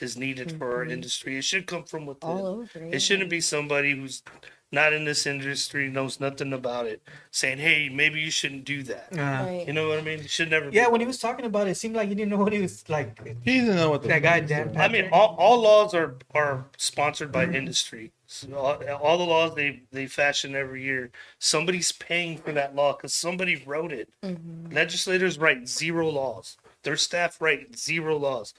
S2: is needed for our industry. It should come from within.
S3: All over.
S2: It shouldn't be somebody who's not in this industry, knows nothing about it, saying, "Hey, maybe you shouldn't do that."
S3: Right.
S2: You know what I mean? It should never.
S1: Yeah,
S2: be.
S1: when he was talking about it, it seemed like he didn't know what he was like.
S4: He doesn't know what the
S1: That guy Dan.
S2: I mean, all laws are sponsored by industry. So all the laws they fashion every year, somebody's paying for that law because somebody wrote it. Legislators write 0 laws. Their staff write 0 laws.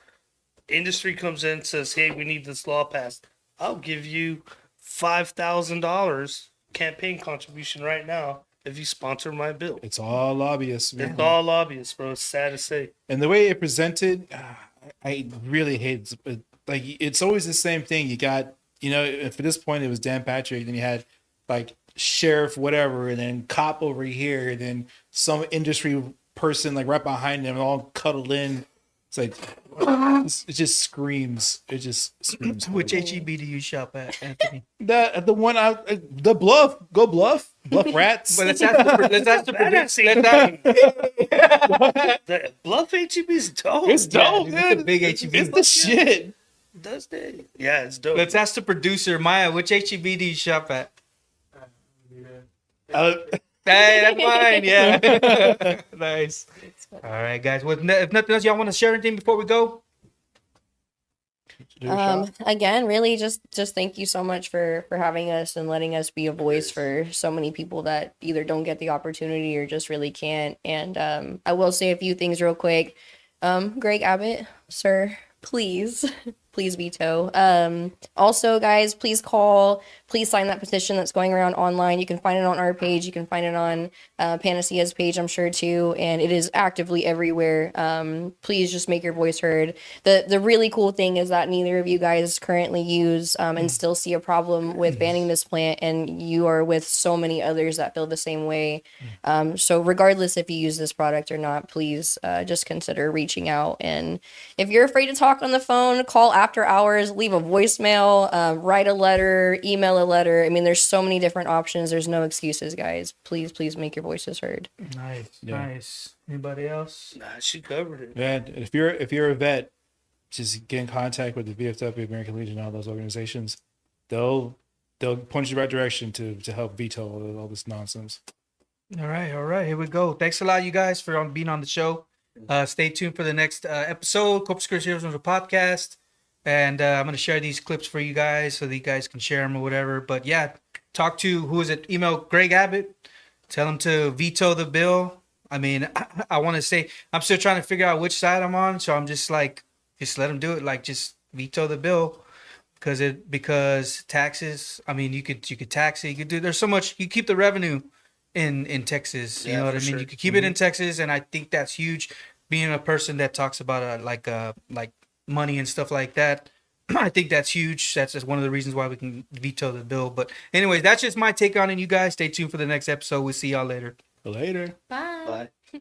S2: Industry comes in and says, "Hey, we need this law passed. I'll give you $5,000 campaign contribution right now if you sponsor my bill."
S4: It's all lobbyists, man.
S2: It's all lobbyists, bro. It's sad to say.
S4: And the way it presented, I really hate it. But, like, it's always the same thing. You got, for this point, it was Dan Patrick. Then you had like sheriff, whatever, and then cop over here, and then some industry person like right behind them, all cuddled in. It's like it just screams. It just screams.
S1: Which HEB do you shop at, Anthony?
S4: The one out, the bluff, go bluff rats.
S1: But let's ask the
S2: Badass
S1: producer.
S2: The Bluff HEB is dope.
S4: It's dope,
S1: Yeah, it's a big HEB.
S4: It's the shit.
S2: Does they? Yeah, it's dope.
S1: Let's ask the producer, Maya, which HEB do you shop at? Hey, that's mine. Yeah. Nice. All right, guys. Well, if nothing else, y'all want to share anything before we go?
S3: Again, really just thank you so much for having us and letting us be a voice for so many people that either don't get the opportunity or just really can't. And I will say a few things real quick. Greg Abbott, sir, please veto. Also, guys, please sign that petition that's going around online. You can find it on our page. You can find it on Panacea's page, I'm sure, too. And it is actively everywhere. Please just make your voice heard. The really cool thing is that neither of you guys currently use and still see a problem with banning this plant, and you are with so many others that feel the same way. So regardless if you use this product or not, please just consider reaching out. And if you're afraid to talk on the phone, call after hours, leave a voicemail, write a letter, email a letter. I mean, there's so many different options. There's no excuses, guys. Please make your voices heard.
S1: Nice,
S4: Yeah.
S1: nice. Anybody else?
S2: Nah, she covered it.
S4: Man, if you're a vet, just get in contact with the VFW, American Legion, all those organizations. They'll point you in the right direction to help veto all this nonsense.
S1: All right. Here we go. Thanks a lot, you guys, for being on the show. Stay tuned for the next episode, Corpus Christi Originals podcast. And I'm going to share these clips for you guys so that you guys can share them or whatever. But yeah, talk to, who is it? Email Greg Abbott. Tell him to veto the bill. I mean, I want to say, I'm still trying to figure out which side I'm on. So I'm just like, just let him do it. Like, just veto the bill. Because taxes, I mean, you could tax it. You could do, there's so much, you keep the revenue in Texas, you
S2: Yeah,
S1: know what I
S2: for
S1: mean?
S2: sure.
S1: You could keep it in Texas, and I think that's huge. Being a person that talks about like money and stuff like that, I think that's huge. That's just one of the reasons why we can veto the bill. But anyways, that's just my take on it. You guys stay tuned for the next episode. We'll see y'all later.
S4: Later.
S3: Bye.
S2: Bye.